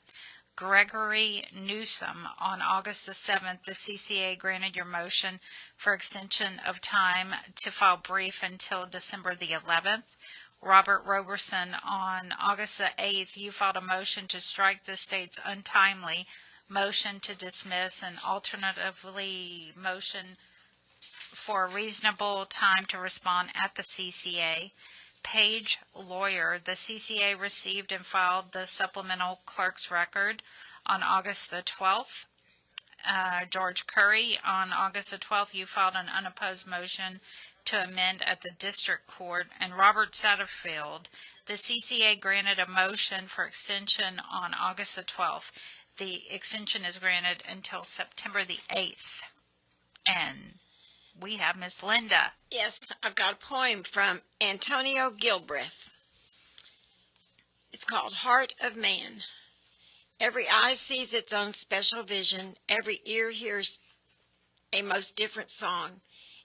Gregory Newsom. On August the 7th, the CCA granted your motion for extension of time to file brief until December the 11th. Robert Roberson, on August the 8th, you filed a motion to strike the state's untimely motion to dismiss and alternatively motion for a reasonable time to respond at the CCA. Page Lawyer, the CCA received and filed the supplemental clerk's record on August the 12th. George Curry, on August the 12th, you filed an unopposed motion to amend at the district court. And Robert Satterfield, the CCA granted a motion for extension on August the 12th. The extension is granted until September the 8th. And we have Miss Linda. Yes, I've got a poem from Antonio Gilbreth. It's called Heart of Man. Every eye sees its own special vision. Every ear hears a most different song.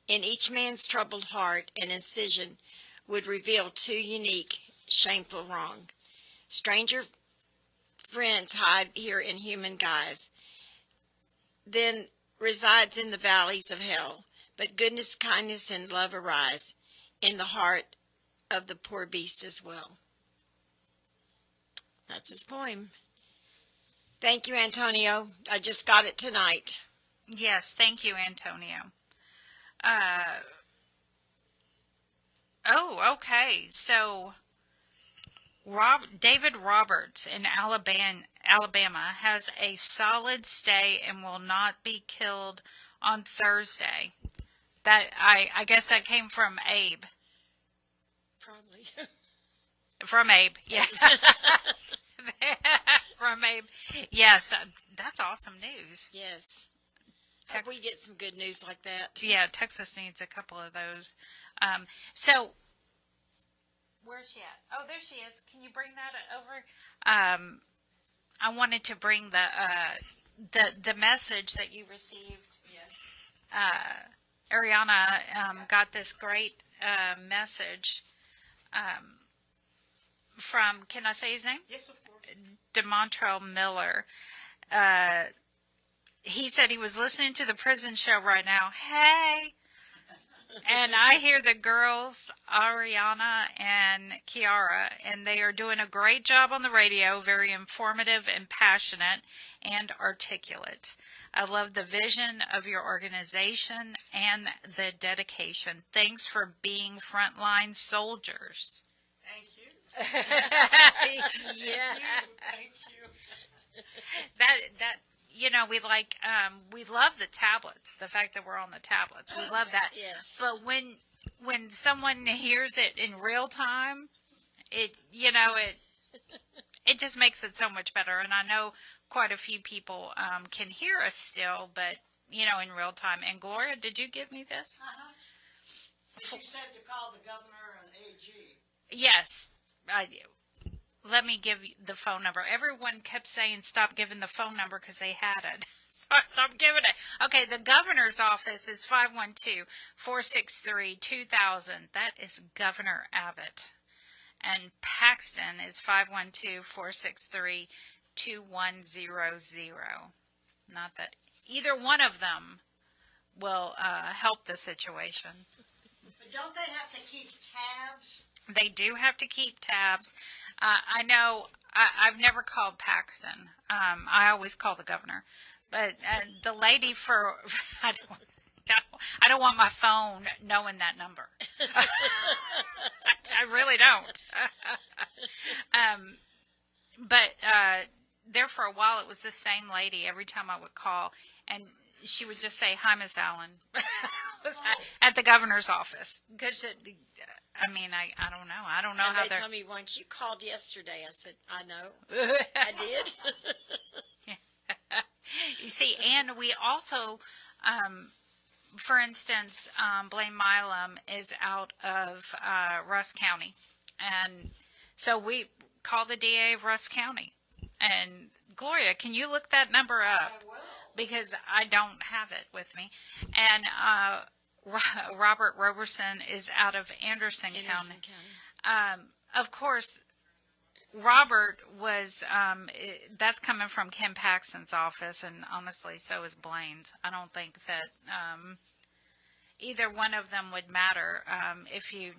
In each man's troubled heart, an incision would reveal too unique, shameful wrong. Stranger friends hide here in human guise, then resides in the valleys of hell. But goodness, kindness, and love arise in the heart of the poor beast as well. That's his poem. Thank you, Antonio. I just got it tonight. Yes, thank you, Antonio. Okay. So, David Roberts in Alabama has a solid stay and will not be killed on Thursday. That I guess that came from Abe. Probably. From Abe, yeah. From Abe. Yes, that's awesome news. Yes. Hope we get some good news like that. Yeah, Texas needs a couple of those. So, where's she at? Oh, there she is. Can you bring that over? I wanted to bring the message that you received. Yeah. Arianna got this great message from, can I say his name? Yes, of course. DeMontrell Miller. He said he was listening to the prison show right now. Hey! And I hear the girls, Arianna and Chiara, and they are doing a great job on the radio, very informative and passionate and articulate. I love the vision of your organization and the dedication. Thanks for being frontline soldiers. Thank you. Yeah. Thank you. That you know, we love the tablets, the fact that we're on the tablets. We love that. Yes. But when someone hears it in real time, it just makes it so much better. And I know quite a few people can hear us still, but in real time. And Gloria, did you give me this? She said to call the governor and AG. Yes, I do. Let me give you the phone number. Everyone kept saying stop giving the phone number because they had it. So I'm giving it. Okay, the governor's office is 512-463-2000. That is Governor Abbott. And Paxton is 512-463-2100. Not that either one of them will help the situation. But don't they have to keep tabs? They do have to keep tabs. I know I've never called Paxton. I always call the governor. But the lady for I don't want my phone knowing that number. I really don't. But there for a while, it was the same lady every time I would call, and she would just say, "Hi, Miss Allen," at the governor's office. Because I don't know. I don't know and how they they're. told me once you called yesterday. I said, I know. I did. You see, and we also, for instance, Blaine Milam is out of Russ County. And so we call the DA of Russ County. And Gloria, can you look that number up? I will. Because I don't have it with me. And Robert Roberson is out of Anderson County. Of course, Robert was, that's coming from Kim Paxton's office, and honestly, so is Blaine's. I don't think that either one of them would matter if you,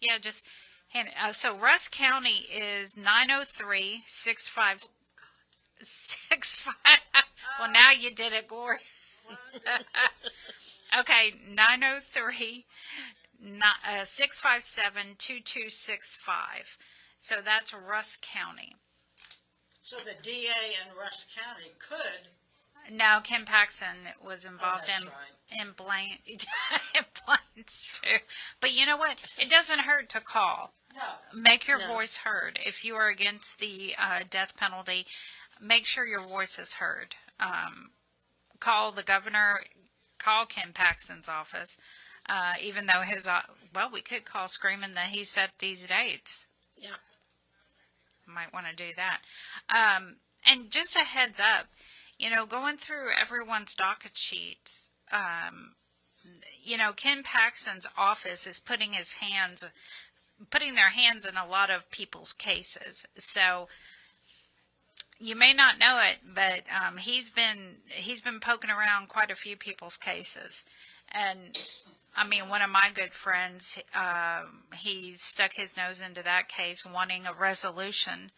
yeah, just hand it. So Russ County is 903-65. Well, now you did it, Gloria. Okay, 903-657-2265. So that's Russ County. So the DA in Russ County could. No, Kim Paxton was involved in Blaine, in Blaine's too. But you know what? It doesn't hurt to call. No. Make your voice heard. If you are against the death penalty, make sure your voice is heard. Call the governor, call Kim Paxton's office, even though his, well, we could call screaming that he set these dates. Yeah. Might want to do that. And just a heads up, you know, going through everyone's docket sheets, you know, Kim Paxton's office is putting their hands in a lot of people's cases. So you may not know it, but he's been poking around quite a few people's cases. And I mean, one of my good friends, he stuck his nose into that case, wanting a resolution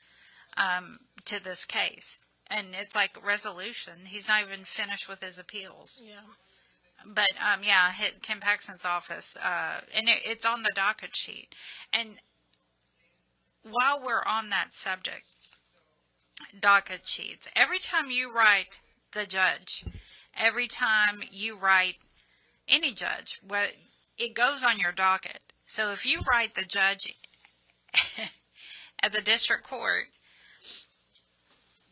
to this case. And it's like resolution. He's not even finished with his appeals. Yeah. But yeah, hit Kim Paxton's office, and it's on the docket sheet. And while we're on that subject, docket sheets. Every time you write the judge, every time you write any judge, it goes on your docket. So if you write the judge at the district court,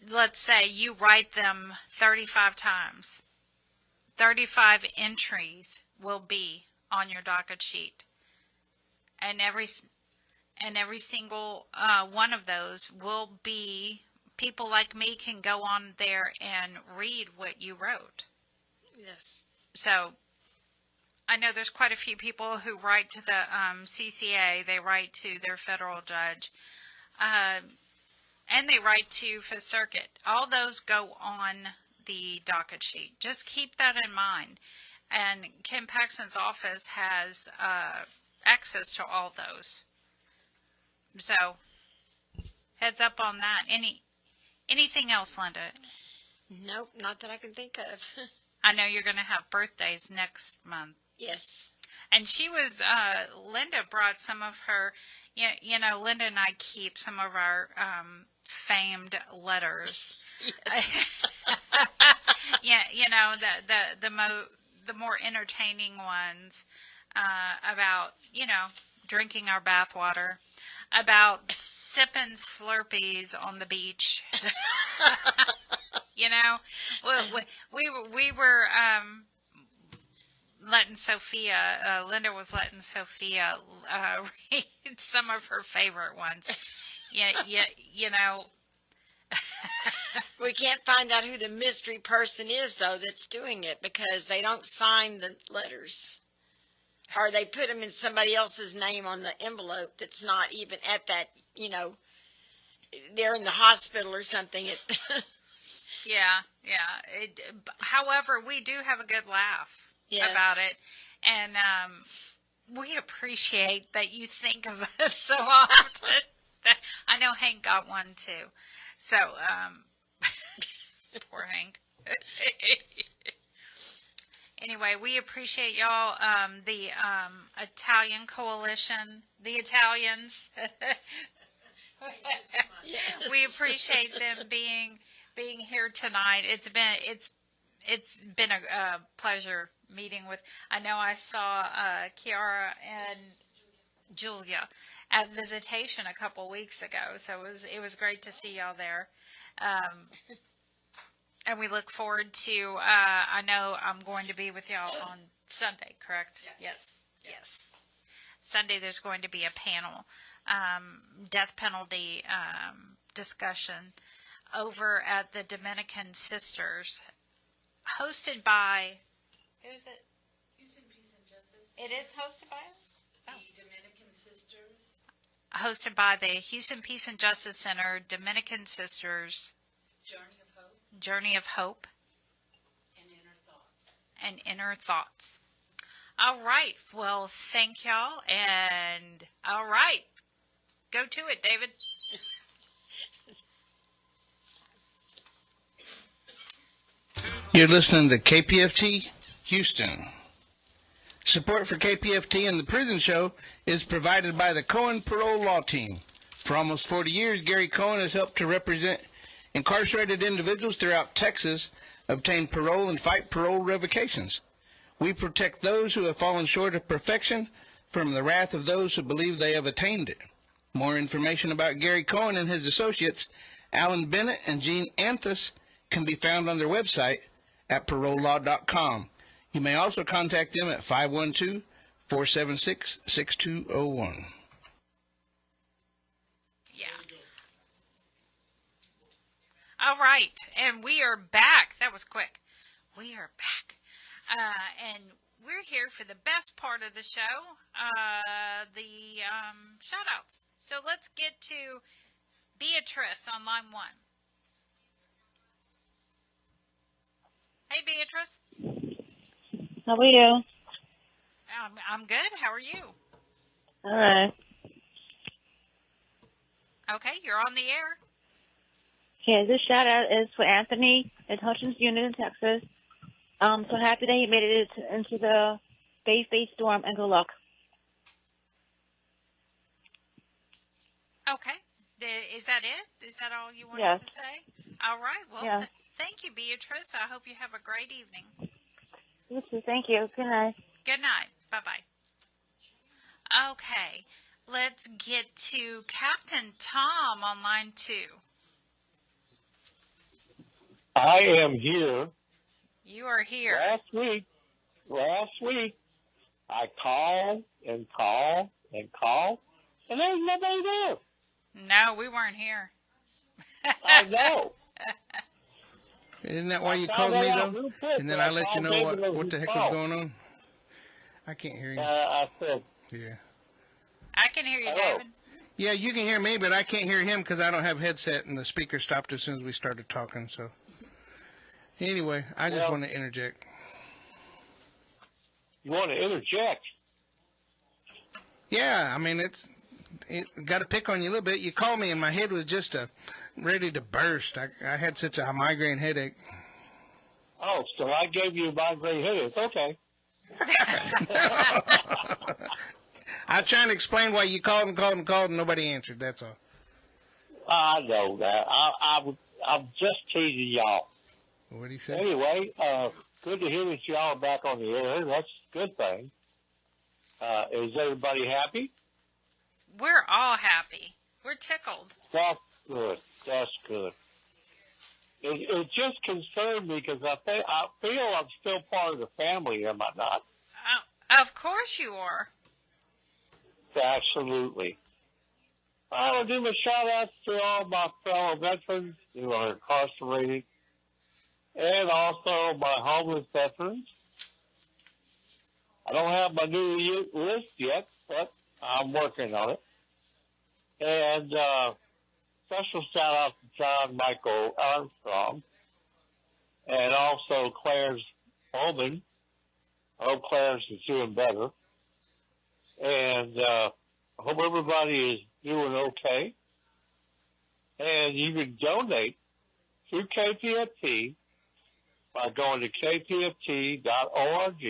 let's say you write them 35 times, 35 entries will be on your docket sheet. And every single one of those will be, people like me can go on there and read what you wrote. Yes. So I know there's quite a few people who write to the CCA, they write to their federal judge, and they write to Fifth Circuit. All those go on the docket sheet. Just keep that in mind. And Kim Paxton's office has access to all those. So heads up on that. Anything else, Linda? Nope, not that I can think of. I know you're going to have birthdays next month. Yes. And she was, Linda brought some of her, you know, Linda and I keep some of our famed letters. Yes. Yeah, you know, the more entertaining ones about, you know, drinking our bathwater, about sipping Slurpees on the beach. You know, we were letting Sophia, Linda was letting Sophia read some of her favorite ones. Yeah, you know. We can't find out who the mystery person is, though, that's doing it, because they don't sign the letters. Or they put them in somebody else's name on the envelope that's not even at that, you know, they're in the hospital or something. Yeah. However, we do have a good laugh about it. And we appreciate that you think of us so often. I know Hank got one, too. So, poor Hank. Anyway, we appreciate y'all, the Italian Coalition, the Italians. Yes. We appreciate them being here tonight. It's been a pleasure meeting with. I know I saw Chiara and Julia at Visitation a couple weeks ago, so it was great to see y'all there. And we look forward to, I know I'm going to be with y'all on Sunday, correct? Yes. Sunday there's going to be a panel, death penalty discussion over at the Dominican Sisters, hosted by, who's it? Peace and Justice. It is hosted by us? The Dominican Sisters. hosted by the Houston Peace and Justice Center, Dominican Sisters, Journey of Hope, and Inner Thoughts. All right. Well, thank y'all. And all right. Go to it, David. You're listening to KPFT Houston. Support for KPFT and the Prison Show is provided by the Cohen Parole Law Team. For almost 40 years, Gary Cohen has helped to represent incarcerated individuals throughout Texas obtain parole and fight parole revocations. We protect those who have fallen short of perfection from the wrath of those who believe they have attained it. More information about Gary Cohen and his associates, Alan Bennett and Gene Anthus, can be found on their website at parolelaw.com. You may also contact them at 512-476-6201. Yeah. All right, and we are back. That was quick. We are back. And we're here for the best part of the show, the shout-outs. So let's get to Beatrice on line 1. Hey, Beatrice. How are you? I'm good. How are you? All right. Okay, you're on the air. Okay, this shout out is for Anthony at Hutchins Unit in Texas. So happy that he made it into the faith-based storm, and good luck. Okay. Is that it? Is that all you wanted to say? All right. Well, thank you, Beatrice. I hope you have a great evening. You too. Thank you. Good night. Good night. Bye-bye. Okay. Let's get to Captain Tom on line 2. I am here. You are here. Last week, I called and called and called, and there's nobody there. No, we weren't here. I know. Isn't that why you called me, though? And then I let you know what the heck was going on? I can't hear you. I said. Yeah. I can hear you, David. Yeah, you can hear me, but I can't hear him because I don't have headset, and the speaker stopped as soon as we started talking, so. Anyway, I just want to interject. You want to interject? Yeah, I mean, it got to pick on you a little bit. You called me, and my head was just ready to burst. I had such a migraine headache. Oh, so I gave you a migraine headache. Okay. I was trying to explain why you called and nobody answered. That's all. I know that. I'm just teasing y'all. What did he say? Anyway, good to hear that y'all are back on the air. That's a good thing. Is everybody happy? We're all happy. We're tickled. That's good. That's good. It just concerned me because I feel I'm still part of the family, am I not? Of course you are. Absolutely. I want to do my shout-outs to all my fellow veterans who are incarcerated and also my homeless veterans. I don't have my new list yet, but I'm working on it. And special shout-out to John Michael Armstrong and also Clarence Holman. I hope Clarence is doing better. And I hope everybody is doing okay. And you can donate to KPFT by going to kpft.org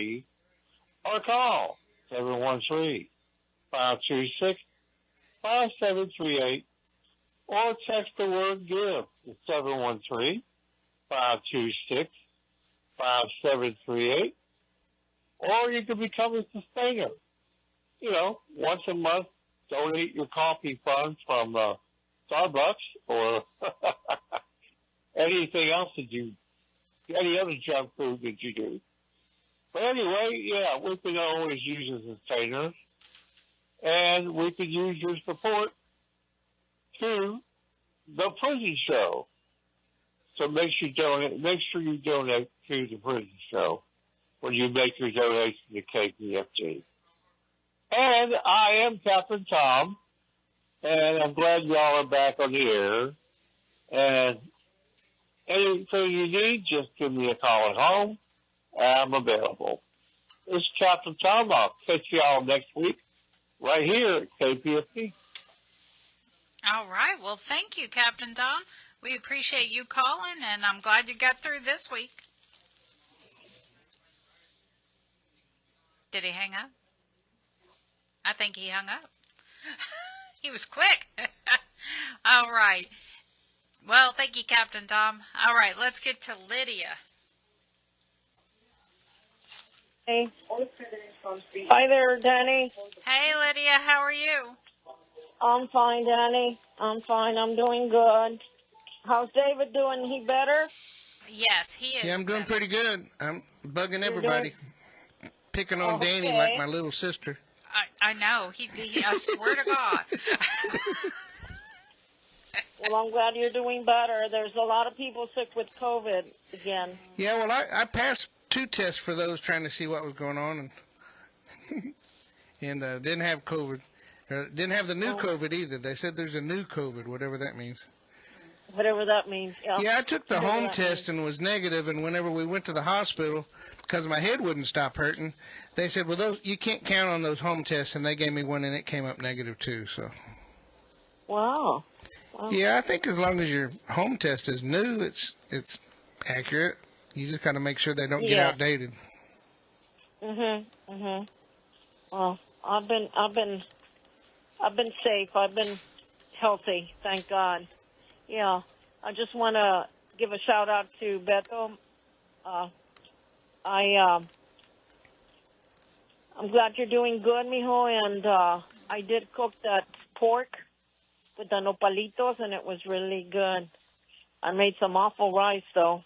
or call 713-526-5738 or text the word GIVE to 713-526-5738, or you can become a sustainer. You know, once a month, donate your coffee funds from Starbucks or anything else any other junk food that you do. But anyway, yeah, we can always use a sustainer, and we could use your support to the prison show. So make sure you donate to the prison show when you make your donation to KPFT. And I am Captain Tom, And I'm glad y'all are back on the air. And anything you need, just give me a call at home. I'm available. This is Captain Tom. I'll catch y'all next week right here at KPFT. All right. Well, thank you, Captain Tom. We appreciate you calling, and I'm glad you got through this week. Did he hang up? I think he hung up. He was quick. All right. Well, thank you, Captain Tom. All right, let's get to Lydia. Hey. Hi there, Danny. Hey, Lydia. How are you? I'm fine, Danny. I'm fine. I'm doing good. How's David doing? He better? Yes, he is. Yeah, I'm doing pretty good. I'm bugging everybody, picking on Okay. Danny like my little sister. I know. He I swear to God. Well, I'm glad you're doing better. There's a lot of people sick with COVID again. Yeah, well, I passed 2 tests for those trying to see what was going on, and didn't have COVID. Didn't have the new COVID either. They said there's a new COVID, whatever that means. Whatever that means, yeah. Yeah, I took the Whatever home that test means. and was negative, and whenever we went to the hospital, because my head wouldn't stop hurting, they said, well, those you can't count on those home tests, and they gave me one, and it came up negative too. So. Wow. Yeah, I think as long as your home test is new, it's accurate. You just got to make sure they don't get outdated. Well, I've been safe. I've been healthy, thank God. Yeah, I just want to give a shout out to Beto. I'm glad you're doing good, mijo, and I did cook that pork with the nopalitos, and it was really good. I made some awful rice, though.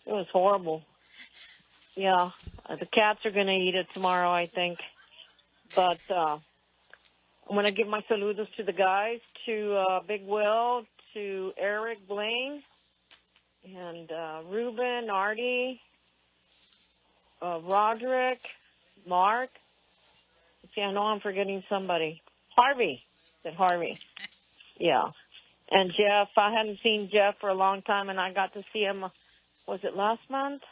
It was horrible. Yeah, the cats are going to eat it tomorrow, I think. But I'm going to give my saludos to the guys, to Big Will, to Eric, Blaine, and Ruben, Artie, Roderick, Mark. See, I know I'm forgetting somebody. Harvey. Said Harvey. Yeah. And Jeff. I hadn't seen Jeff for a long time, and I got to see him, was it last month?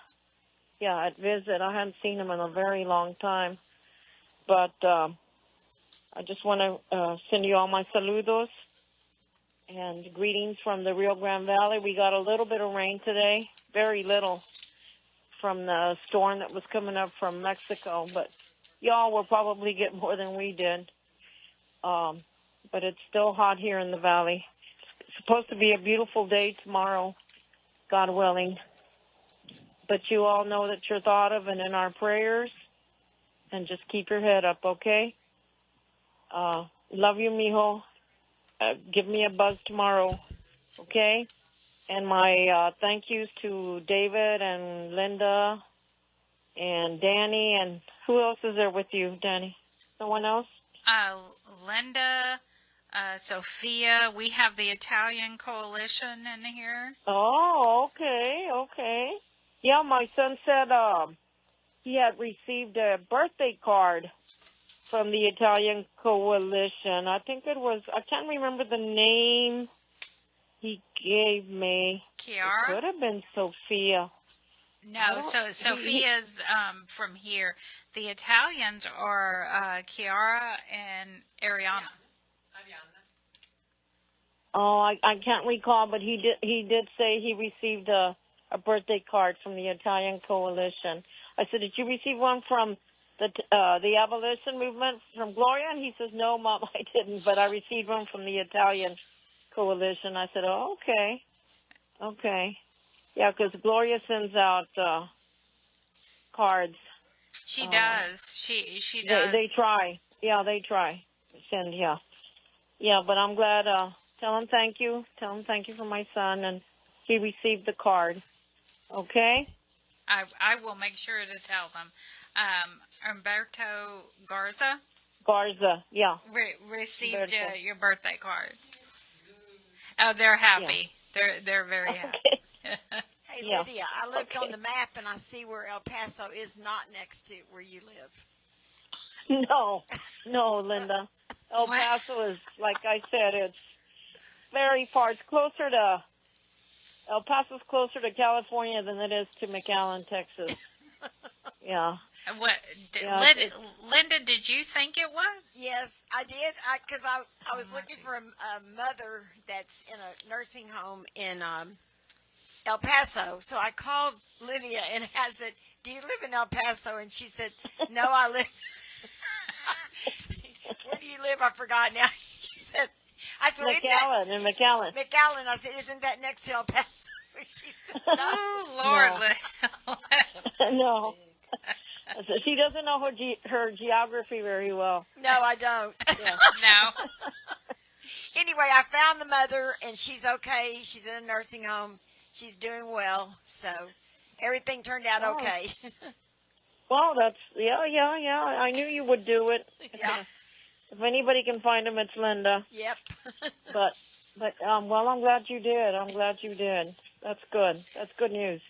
Yeah, at Visit. I hadn't seen him in a very long time. But I just want to send you all my saludos and greetings from the Rio Grande Valley. We got a little bit of rain today, very little, from the storm that was coming up from Mexico. But y'all will probably get more than we did. But it's still hot here in the valley. It's supposed to be a beautiful day tomorrow, God willing. But you all know that you're thought of and in our prayers. And just keep your head up, okay? Love you, mijo. Give me a buzz tomorrow, okay? And my thank yous to David and Linda and Danny. And who else is there with you, Danny? Someone else? Linda, Sophia. We have the Italian Coalition in here. Oh, okay. Yeah, my son said he had received a birthday card from the Italian Coalition. I think it was, I can't remember the name he gave me. Chiara? It could have been Sophia. No, so Sophia's from here. The Italians are Chiara and Arianna. Oh, I can't recall, but he did say he received a birthday card from the Italian Coalition. I said, did you receive one from the Abolition movement from Gloria? And he says, no, Mom, I didn't, but I received one from the Italian Coalition. I said, oh, okay. Yeah, because Gloria sends out cards. She does. She does. They try. Yeah, they try. Send, yeah. Yeah, but I'm glad. Tell him thank you. Tell him thank you for my son, and he received the card. Okay? I will make sure to tell them. Umberto Garza? Garza, yeah. Received your birthday card. Oh, they're happy. Yeah. They're very happy. Hey, Lydia, I looked on the map and I see where El Paso is not next to where you live. No, Linda. El Paso is, like I said, it's very far. It's closer to, El Paso's closer to California than it is to McAllen, Texas. Yeah. What, Yeah, Linda, did you think it was? Yes, I did. Because I was looking for a mother that's in a nursing home in El Paso. So I called Lydia and I said, "Do you live in El Paso?" And she said, "No, I live." Where do you live? I forgot now. She said, "I said McAllen in McAllen." McAllen. I said, "Isn't that next to El Paso?" She said, "No." Oh Lord, No. She doesn't know her geography very well. No, I don't. Yeah. No. Anyway, I found the mother, and she's okay. She's in a nursing home. She's doing well, so everything turned out okay. Well, that's yeah. I knew you would do it. Yeah. If anybody can find him, it's Linda. Yep. But well, I'm glad you did. That's good. That's good news.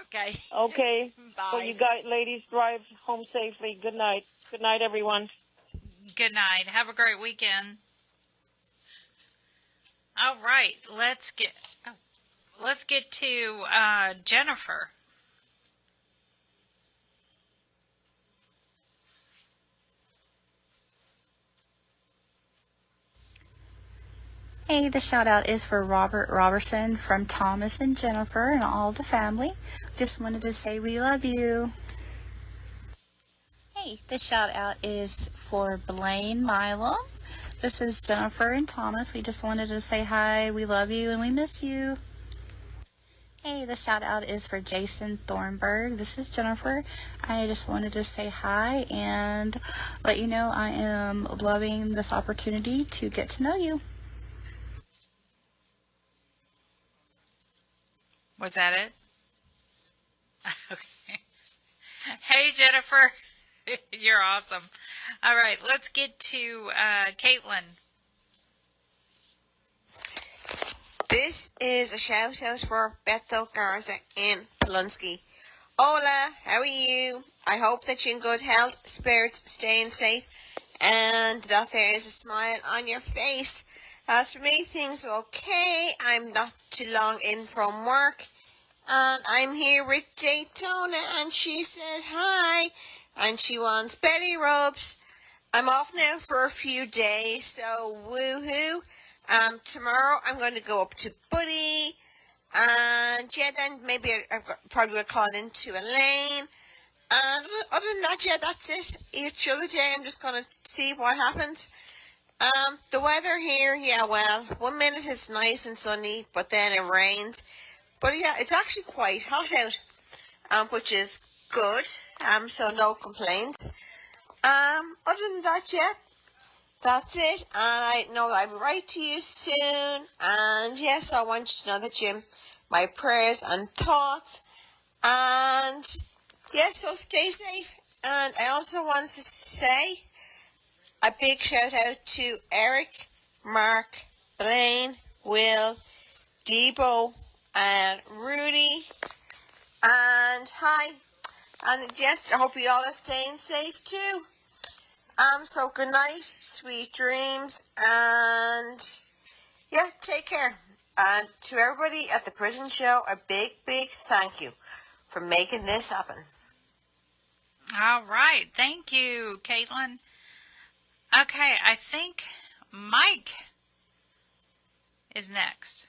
Okay. Okay. Bye. Well, you guys, ladies, drive home safely. Good night. Good night, everyone. Good night. Have a great weekend. All right, let's get to Jennifer. Hey, the shout out is for Robert Robertson from Thomas and Jennifer and all the family. Just wanted to say we love you. Hey, the shout out is for Blaine Milo. This is Jennifer and Thomas. We just wanted to say hi, we love you, and we miss you. Hey, the shout out is for Jason Thornburg. This is Jennifer. I just wanted to say hi and let you know I am loving this opportunity to get to know you. Was that it? Okay. Hey, Jennifer. You're awesome. All right, let's get to Caitlin. This is a shout out for Beto Garza and Polonsky. Hola, how are you? I hope that you're in good health, spirits, staying safe, and that there is a smile on your face. As for me, things are okay. I'm not too long in from work, and I'm here with Daytona, and she says hi, and she wants belly rubs. I'm off now for a few days, so woohoo. Tomorrow I'm going to go up to Buddy, and yeah, then maybe I probably will call into Elaine. And other than that, yeah, that's it. Each other day I'm just going to see what happens. The weather here, yeah, well, 1 minute it's nice and sunny, but then it rains. But yeah, it's actually quite hot out, which is good. So no complaints. Other than that, yeah, that's it. And I know I'll be right to you soon. And yes, I want you to know that you, my prayers and thoughts. And yes, so stay safe. And I also want to say a big shout out to Eric, Mark, Blaine, Will, Debo, and Rudy. And hi. And yes, I hope you all are staying safe too. So good night, sweet dreams, and yeah, take care. And to everybody at the prison show, a big, big thank you for making this happen. All right. Thank you, Caitlin. Okay, I think Mike is next.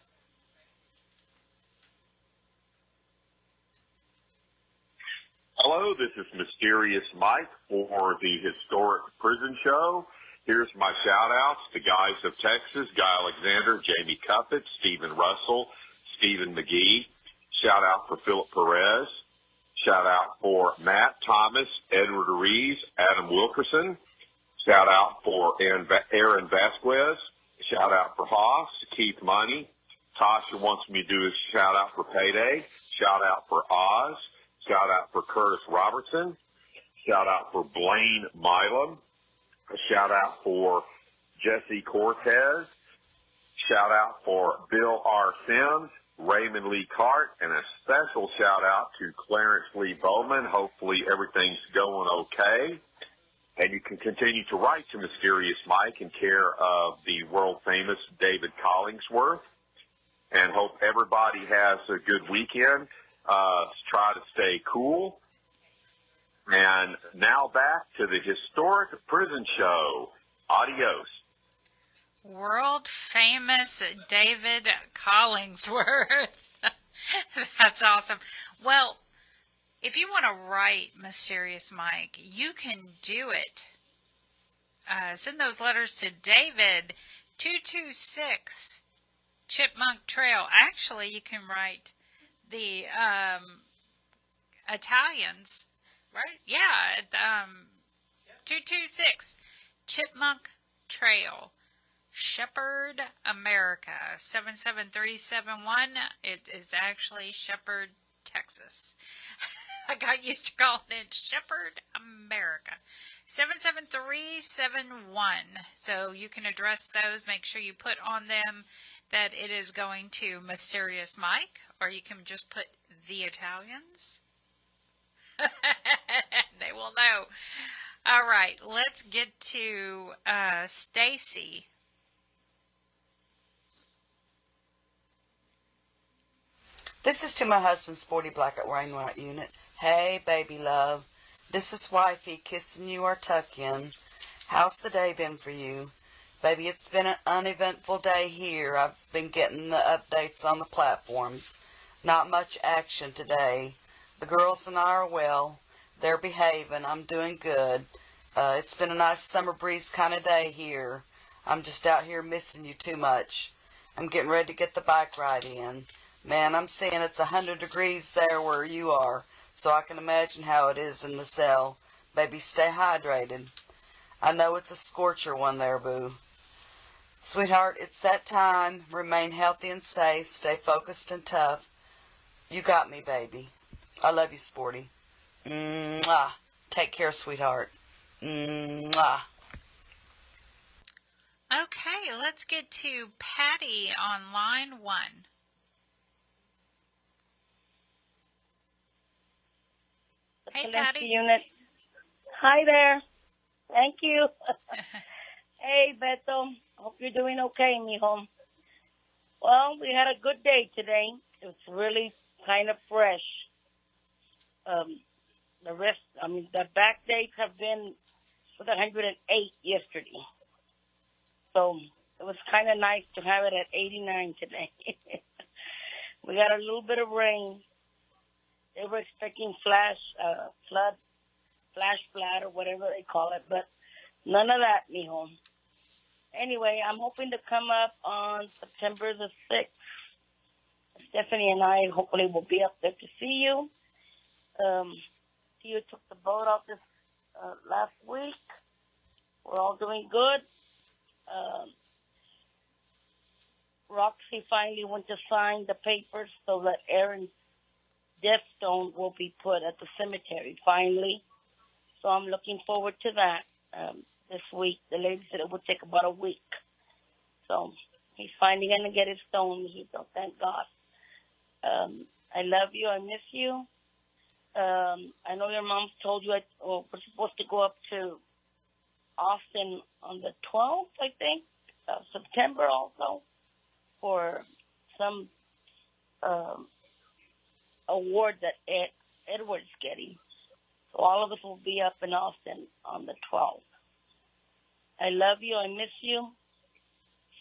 Hello, this is Mysterious Mike for the Historic Prison Show. Here's my shout-outs to Guys of Texas, Guy Alexander, Jamie Cuppett, Stephen Russell, Stephen McGee. Shout-out for Philip Perez. Shout-out for Matt Thomas, Edward Reeves, Adam Wilkerson. Shout-out for Aaron Vasquez. Shout-out for Haas, Keith Money. Tasha wants me to do a shout-out for Payday. Shout-out for Oz. Shout-out for Curtis Robertson. Shout-out for Blaine Milam. A shout-out for Jesse Cortez. Shout-out for Bill R. Sims, Raymond Lee Cart, and a special shout-out to Clarence Lee Bowman. Hopefully everything's going okay. And you can continue to write to Mysterious Mike in care of the world-famous David Collingsworth. And hope everybody has a good weekend. Try to stay cool. And now back to the historic prison show. Adios. World famous David Collingsworth. That's awesome. Well, if you want to write Mysterious Mike, you can do it. Send those letters to David 226 Chipmunk Trail. Actually, you can write the Italians, right? Yeah, 226 Chipmunk Trail, Shepherd, America, 77371. It is actually Shepherd, Texas. I got used to calling it Shepherd, America. 77371. So you can address those. Make sure you put on them that it is going to Mysterious Mike, or you can just put the Italians. They will know. All right, let's get to Stacy. This is to my husband, Sporty Black at Wainwright Unit. Hey, baby love. This is wifey kissing you or tuck in. How's the day been for you? Baby, it's been an uneventful day here. I've been getting the updates on the platforms. Not much action today. The girls and I are well. They're behaving. I'm doing good. It's been a nice summer breeze kind of day here. I'm just out here missing you too much. I'm getting ready to get the bike ride in. Man, I'm seeing it's 100 degrees there where you are, so I can imagine how it is in the cell. Baby, stay hydrated. I know it's a scorcher one there, boo. Sweetheart, it's that time. Remain healthy and safe. Stay focused and tough. You got me, baby. I love you, Sporty. Mwah. Take care, sweetheart. Mwah. Okay, let's get to Patty on line 1. Hey, Patty. Unit. Hi there. Thank you. Hey, Beto. Hope you're doing okay, mijo. Well, we had a good day today. It's really kind of fresh. The back dates have been with 108 yesterday. So it was kind of nice to have it at 89 today. We got a little bit of rain. They were expecting flash flood, or whatever they call it, but none of that, mijo. Anyway, I'm hoping to come up on September the 6th. Stephanie and I hopefully will be up there to see you. You took the boat out this last week. We're all doing good. Roxy finally went to sign the papers so that Aaron's death stone will be put at the cemetery finally. So I'm looking forward to that this week. The lady said it would take about a week. So he's finally going to get his stone. So thank God. I love you. I miss you. I know your mom told you we're supposed to go up to Austin on the 12th, I think, September also, for some award that Edward's getting. So all of us will be up in Austin on the 12th. I love you. I miss you.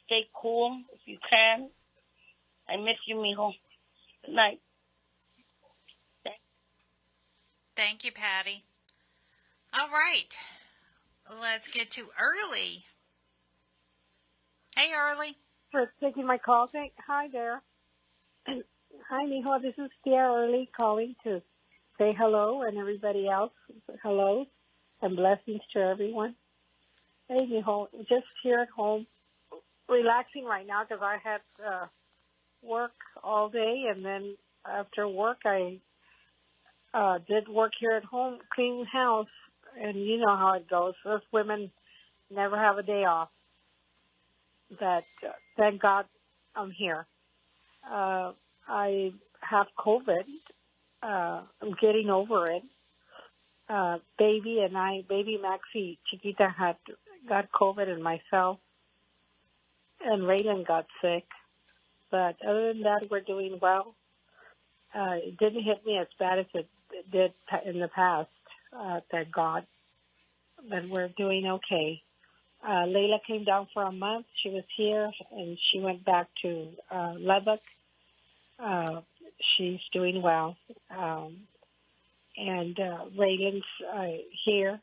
Stay cool if you can. I miss you, mijo. Good night. Thank you, Patty. All right. Let's get to Early. Hey, Early. For taking my call. Hi there. Hi, mijo. This is Chiara Early calling to say hello, and everybody else hello and blessings to everyone. Hey, mijo. Just here at home, relaxing right now because I had work all day, and then after work I did work here at home, cleaning house, and you know how it goes. Us women never have a day off. Thank God I'm here. I have COVID. I'm getting over it. baby Maxie Chiquita got COVID and myself, and Raylan got sick. But other than that, we're doing well. It didn't hit me as bad as it did in the past, thank God. But we're doing okay. Layla came down for a month. She was here, and she went back to Lubbock. She's doing well. And Raylan's here.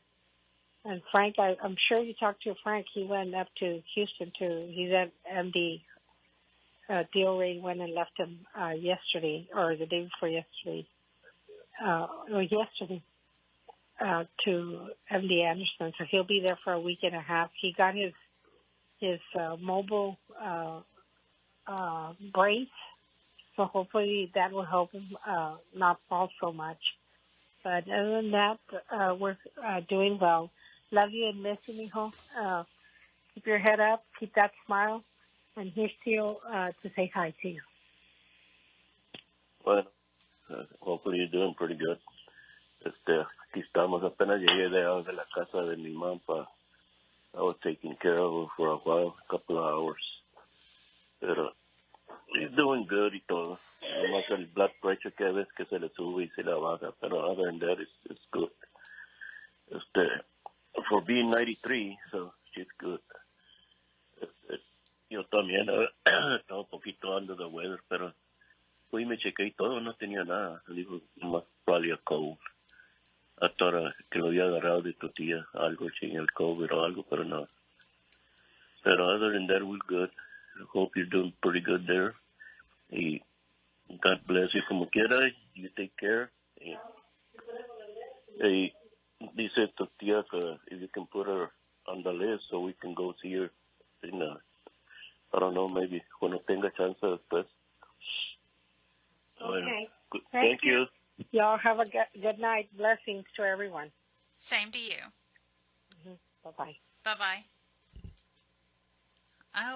And Frank, I'm sure you talked to Frank. He went up to Houston, too. He's at MD. DOA went and left him yesterday, or the day before yesterday, to MD Anderson. So he'll be there for a week and a half. He got his mobile brace, so hopefully that will help him not fall so much. But other than that, we're doing well. Love you and miss you, mijo. Keep your head up, keep that smile. And here's Tio to say hi to you. Bueno, hopefully you're doing pretty good. Aquí estamos. Apenas llegué de la casa de mi mamá. I was taking care of her for a while, a couple of hours. Pero he's doing good y todo. Nomás el blood pressure que ves que se le sube y se le baja. Pero other than that, it's good. For being 93, so she's good. Yo también estaba un poquito under the weather, pero fui y me chequeé y todo, no tenía nada. Dijo, más probably a cold. I thought que lo había agarrado de tu tía, algo, sin el COVID o algo, pero no. Pero other than that, we're good. I hope you're doing pretty good there. Y God bless you como quiera. You take care. Y dice tu tía que if you can put her on the list so we can go see her in I don't know, maybe cuando tenga chance después. Okay. Thank you. Y'all have a good night. Blessings to everyone. Same to you. Bye-bye. Bye-bye.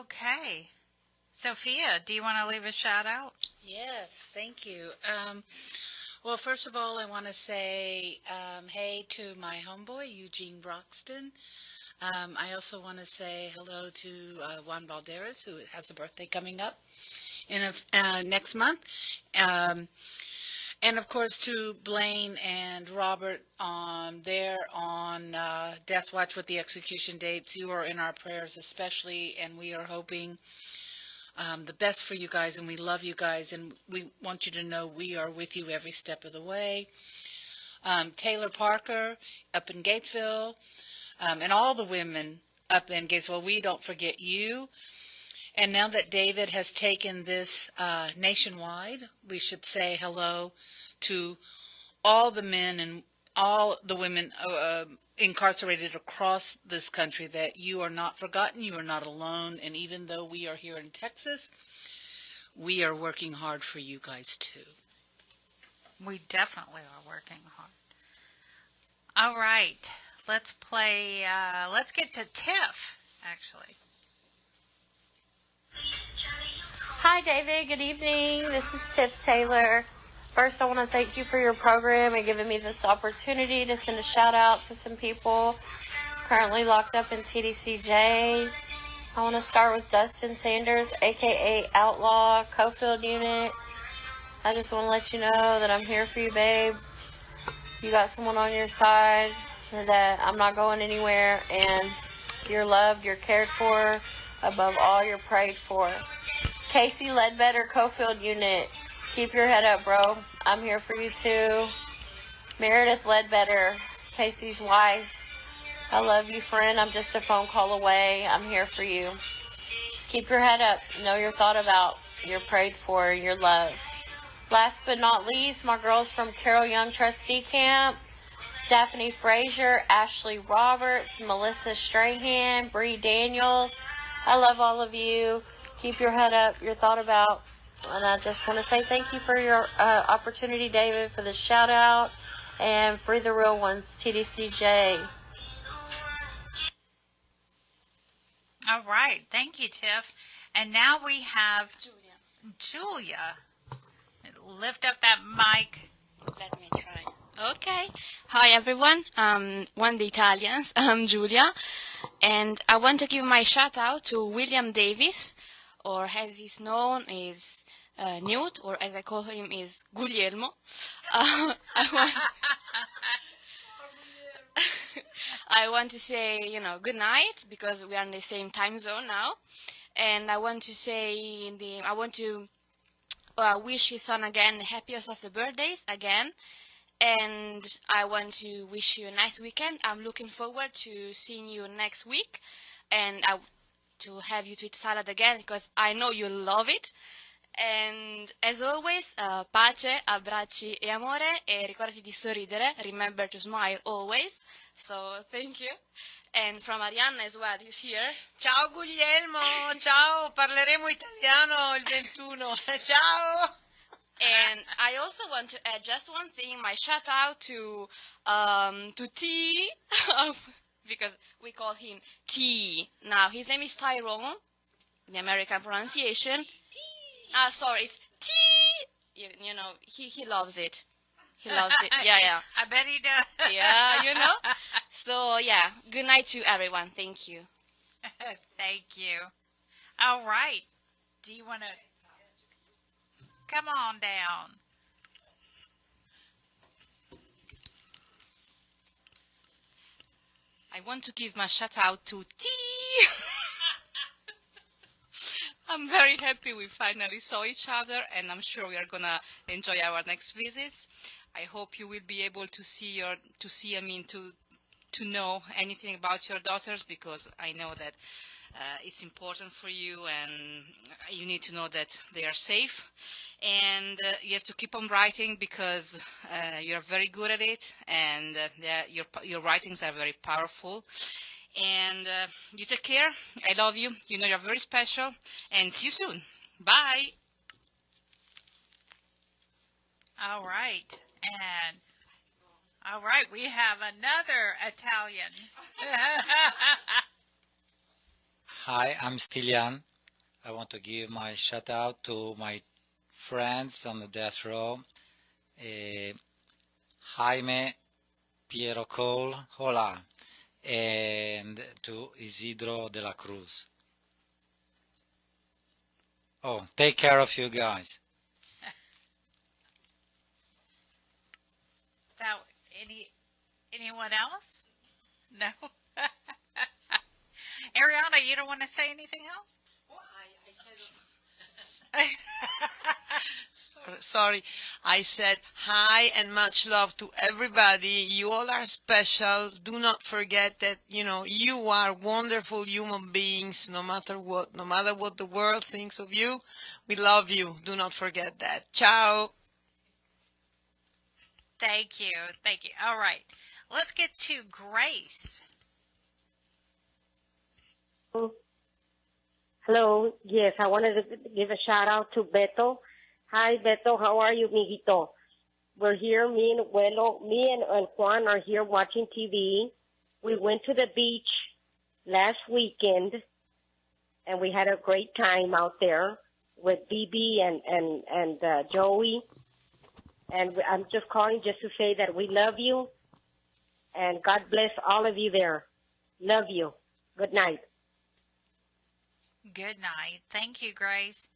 Okay. Sophia, do you want to leave a shout out? Yes, thank you. Well, first of all, I want to say hey to my homeboy, Eugene Broxton. I also want to say hello to Juan Valderas, who has a birthday coming up in next month. And, of course, to Blaine and Robert there on Death Watch with the execution dates. You are in our prayers especially, and we are hoping the best for you guys, and we love you guys, and we want you to know we are with you every step of the way. Taylor Parker up in Gatesville. And all the women up in Gatesville, we don't forget you. And now that David has taken this nationwide, we should say hello to all the men and all the women incarcerated across this country, that you are not forgotten, you are not alone. And even though we are here in Texas, we are working hard for you guys too. We definitely are working hard. All right. Let's play, let's get to Tiff, actually. Hi, David. Good evening. This is Tiff Taylor. First, I want to thank you for your program and giving me this opportunity to send a shout-out to some people currently locked up in TDCJ. I want to start with Dustin Sanders, a.k.a. Outlaw, Cofield Unit. I just want to let you know that I'm here for you, babe. You got someone on your side, that I'm not going anywhere, and you're loved, you're cared for, above all you're prayed for. Casey Ledbetter, Cofield Unit, keep your head up, bro. I'm here for you too. Meredith Ledbetter, Casey's wife, I love you, friend. I'm just a phone call away. I'm here for you. Just keep your head up. Know you're thought about, you're prayed for, you're loved. Last but not least, my girls from Carroll Young Trustee Camp, Daphne Frazier, Ashley Roberts, Melissa Strahan, Bree Daniels. I love all of you. Keep your head up. You're thought about. And I just want to say thank you for your opportunity, David, for the shout out. And free the real ones, TDCJ. All right. Thank you, Tiff. And now we have Julia. Lift up that mic. Let me try. Okay. Hi, everyone. One the Italians. I'm Giulia, and I want to give my shout out to William Davis, or as he's known is Newt, or as I call him is Guglielmo. I want, I want to say, good night because we are in the same time zone now, and I want to say I want to wish his son again the happiest of the birthdays again. And I want to wish you a nice weekend. I'm looking forward to seeing you next week and to have you to eat salad again because I know you love it. And as always, pace, abbracci e amore e ricordati di sorridere. Remember to smile always. So thank you. And from Arianna as well, who's here. Ciao Guglielmo, ciao, parleremo italiano il 21. Ciao! And I also want to add just one thing, my shout out to T, because we call him T. Now, his name is Tyrone, the American pronunciation. Sorry, it's T. You know, he loves it. He loves it. Yeah. I bet he does. Yeah, So, yeah, good night to everyone. Thank you. Thank you. All right. Do you want to... Come on down. I want to give my shout out to T. I'm very happy we finally saw each other, and I'm sure we are gonna enjoy our next visits. I hope you will be able to know anything about your daughters, because I know that it's important for you, and you need to know that they are safe. And you have to keep on writing because you're very good at it, and your writings are very powerful. And you take care. I love you. You know you're very special. And see you soon. Bye. All right. And all right, we have another Italian. Hi, I'm Stilian. I want to give my shout out to my friends on the death row. Jaime, Piero Cole, hola, and to Isidro de la Cruz. Oh, take care of you guys. Now, anyone else? No. Arianna, you don't want to say anything else? Well, Sorry, I said hi and much love to everybody. You all are special. Do not forget that, you are wonderful human beings, no matter what the world thinks of you. We love you. Do not forget that. Ciao. Thank you. All right. Let's get to Grace. Hello. Yes, I wanted to give a shout out to Beto. Hi, Beto. How are you, mijito? We're here. Me and Juan are here watching TV. We went to the beach last weekend, and we had a great time out there with BB and Joey. And I'm just calling just to say that we love you, and God bless all of you there. Love you. Good night. Good night. Thank you, Grace.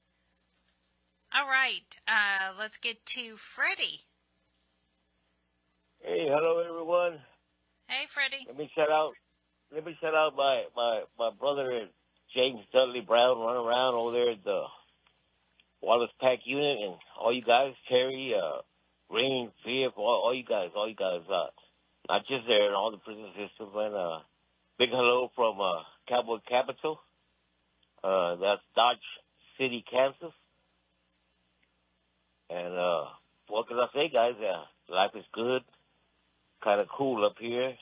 All right. Let's get to Freddie. Hey, hello everyone. Hey, Freddie. Let me shout out my brother James Dudley Brown running around over there at the Wallace Pack unit, and all you guys, Terry, Rain, Viv, all you guys, not just there in all the prison systems. And big hello from Cowboy Capital. That's Dodge City, Kansas. And what can I say, guys? Life is good. Kind of cool up here.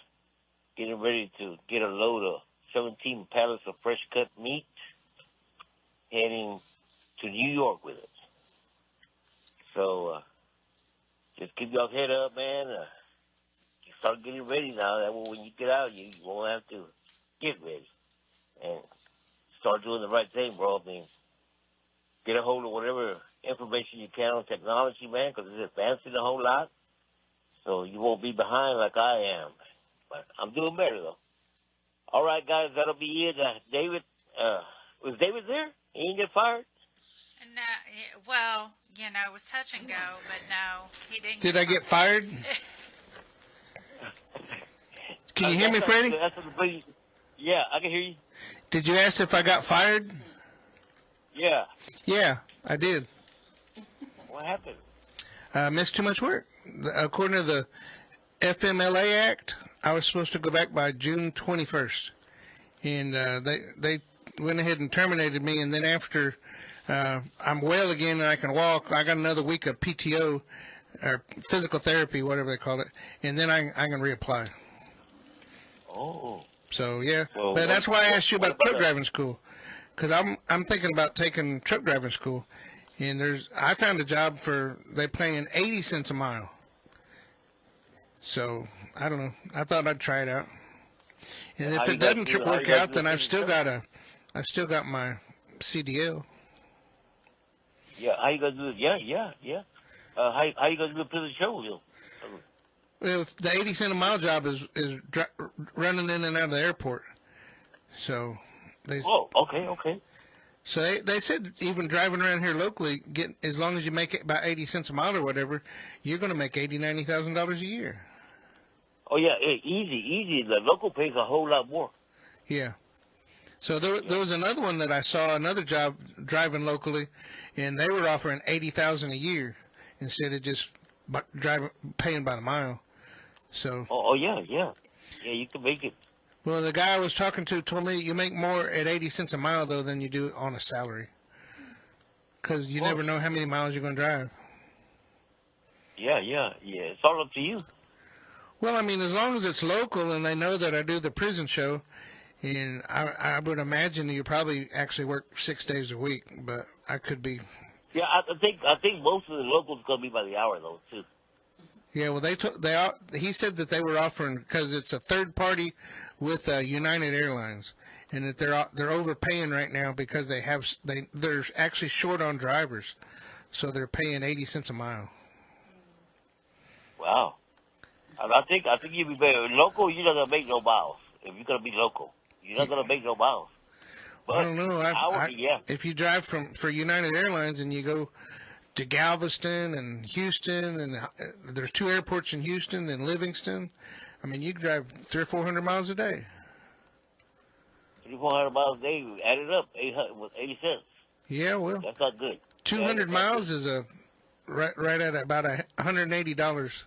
Getting ready to get a load of 17 pallets of fresh cut meat. Heading to New York with it. So just keep y'all's head up, man. Start getting ready now. That way when you get out, you won't have to get ready. And start doing the right thing, bro. I mean, get a hold of whatever information you can on technology, man, because it's advancing a whole lot. So you won't be behind like I am. But I'm doing better, though. All right, guys, that'll be it. David, was David there? He didn't get fired? No, well, it was touch and go, but no, he didn't. Did I get fired? Can you hear me, Freddie? Yeah, I can hear you. Did you ask if I got fired? Yeah. Yeah, I did. What happened? Missed too much work. According to the FMLA Act, I was supposed to go back by June 21st. And they went ahead and terminated me. And then after I'm well again and I can walk, I got another week of PTO, or physical therapy, whatever they call it. And then I can reapply. Oh. So, yeah. Well, but that's why I asked you about truck driving school. Because I'm thinking about taking truck driving school. And I found a job they're paying 80 cents a mile. So, I don't know. I thought I'd try it out. And if it doesn't work out, then I've still got my CDL. Yeah, how you gonna do it? Yeah. How you gonna do it to the show? Well, the 80 cent a mile job is running in and out of the airport. So okay. So they said even driving around here locally, as long as you make it about 80 cents a mile or whatever, you're going to make $90,000 a year. Oh yeah, easy. The local pays a whole lot more. Yeah. So there was another one that I saw, another job driving locally, and they were offering $80,000 a year instead of just paying by the mile. So. Oh yeah, you can make it. Well, the guy I was talking to told me you make more at 80 cents a mile though than you do on a salary, because you never know how many miles you're going to drive. Yeah. It's all up to you. Well, I mean, as long as it's local and they know that I do the prison show, and I would imagine you probably actually work 6 days a week, but I could be. Yeah, I think most of the locals going to be by the hour though too. Yeah, well, he said that they were offering, because it's a third party with United Airlines, and that they're overpaying right now because they're actually short on drivers, so they're paying 80 cents a mile. Wow. I think you'd be better. Local, you're not going to make no miles. If you're going to be local, you're not going to make no miles. But I don't know. If you drive for United Airlines and you go to Galveston and Houston, and there's 2 airports in Houston and Livingston, I mean, you can drive 300 or 400 miles a day. 300-400 miles a day, add it up, 80 cents. Yeah, well. That's not good. 200 miles is right at about $180.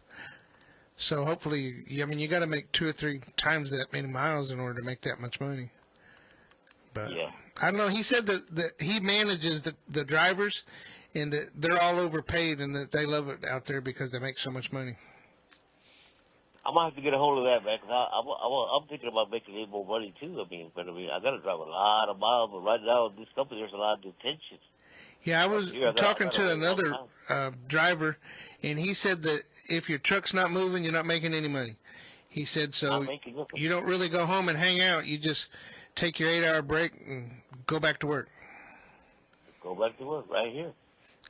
So hopefully, you got to make 2 or 3 times that many miles in order to make that much money. But yeah. I don't know. He said that he manages the drivers, and that they're all overpaid, and that they love it out there because they make so much money. I'm gonna have to get a hold of that, man. Cause I'm thinking about making a little more money too. I got to drive a lot of miles, but right now in this company there's a lot of detention. Yeah, I was talking to another driver, and he said that if your truck's not moving, you're not making any money. He said so. You don't really go home and hang out. You just take your 8-hour break and go back to work. Go back to work right here.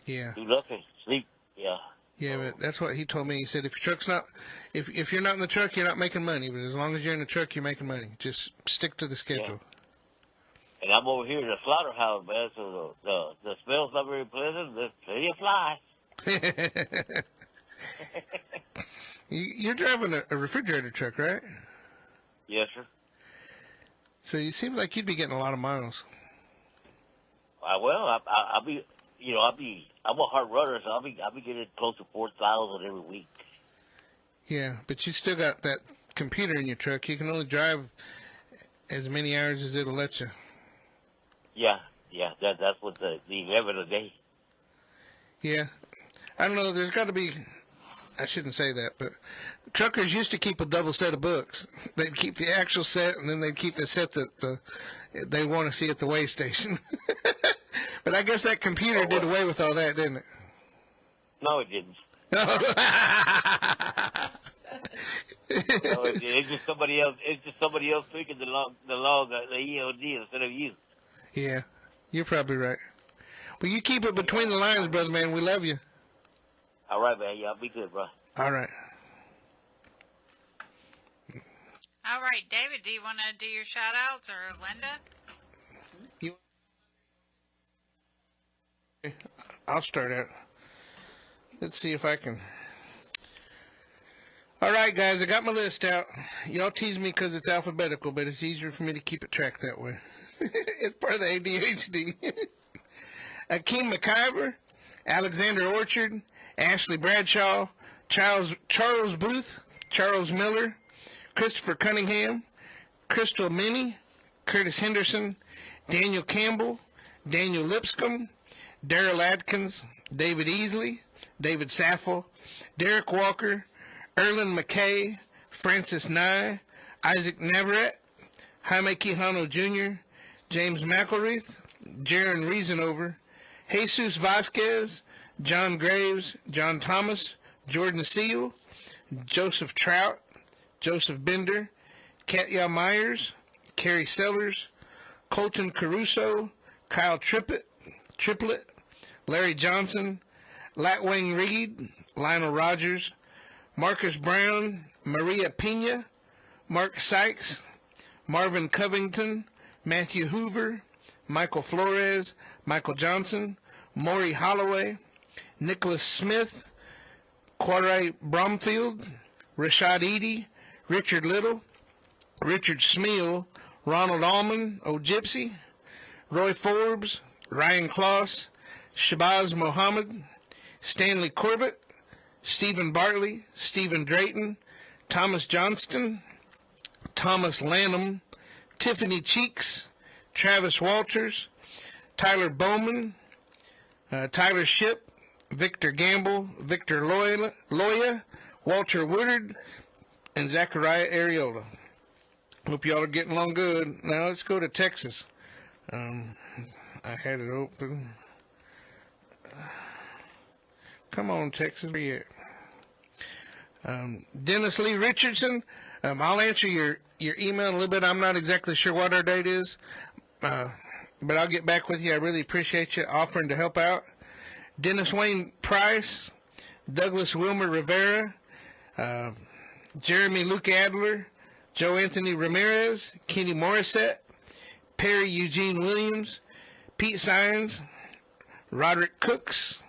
Yeah. Do nothing. Sleep. Yeah. Yeah, but that's what he told me. He said if your truck's not, if you're not in the truck, you're not making money. But as long as you're in the truck, you're making money. Just stick to the schedule. Yeah. And I'm over here in the slaughterhouse, man. So the smell's not very pleasant. There's plenty of flies. You're driving a refrigerator truck, right? Yes, sir. So you seem like you'd be getting a lot of miles. Well, I'm a hard runner, so I'll be getting close to 4,000 every week. Yeah, but you still got that computer in your truck. You can only drive as many hours as it'll let you. Yeah, that's what the 11 a day. Yeah, I don't know. There's got to be. I shouldn't say that, but truckers used to keep a double set of books. They'd keep the actual set, and then they'd keep the set that they want to see at the weigh station. But I guess that computer did away with all that, didn't it? No, it didn't. No, it's just somebody else. It's just somebody else tweaking the law, the ELD instead of you. Yeah, you're probably right. Well, you keep it between the lines, brother man. We love you. All right, man. Y'all be good, bro. All right. right, David, do you want to do your shout-outs, or Linda? I'll start out. Let's see if I can. All right, guys, I got my list out. Y'all tease me because it's alphabetical, but it's easier for me to keep it tracked that way. It's part of the ADHD. Akeem McIver, Alexander Orchard, Ashley Bradshaw, Charles Booth, Charles Miller, Christopher Cunningham, Crystal Minnie, Curtis Henderson, Daniel Campbell, Daniel Lipscomb, Daryl Adkins, David Easley, David Saffel, Derek Walker, Erlen McKay, Francis Nye, Isaac Navarrete, Jaime Quijano Jr., James McElreath, Jaron Reasonover, Jesus Vasquez, John Graves, John Thomas, Jordan Seal, Joseph Trout, Joseph Bender, Katya Myers, Carrie Sellers, Colton Caruso, Kyle Triplett, Larry Johnson, Latwing Reed, Lionel Rogers, Marcus Brown, Maria Pena, Mark Sykes, Marvin Covington, Matthew Hoover, Michael Flores, Michael Johnson, Maury Holloway, Nicholas Smith, Quadri Bromfield, Rashad Eady, Richard Little, Richard Smeal, Ronald Allman, Gypsy, Roy Forbes, Ryan Kloss, Shabazz Mohammed, Stanley Corbett, Stephen Bartley, Stephen Drayton, Thomas Johnston, Thomas Lanham, Tiffany Cheeks, Travis Walters, Tyler Bowman, Tyler Ship, Victor Gamble, Victor Loya, Walter Woodard, and Zachariah Areola. Hope y'all are getting along good. Now let's go to Texas. I had it open. Come on, Texas. Where you at? Dennis Lee Richardson. I'll answer your email in a little bit. I'm not exactly sure what our date is, but I'll get back with you. I really appreciate you offering to help out. Dennis Wayne Price, Douglas Wilmer Rivera, Jeremy Luke Adler, Joe Anthony Ramirez, Kenny Morissette, Perry Eugene Williams, Pete Sines, Roderick Cooks,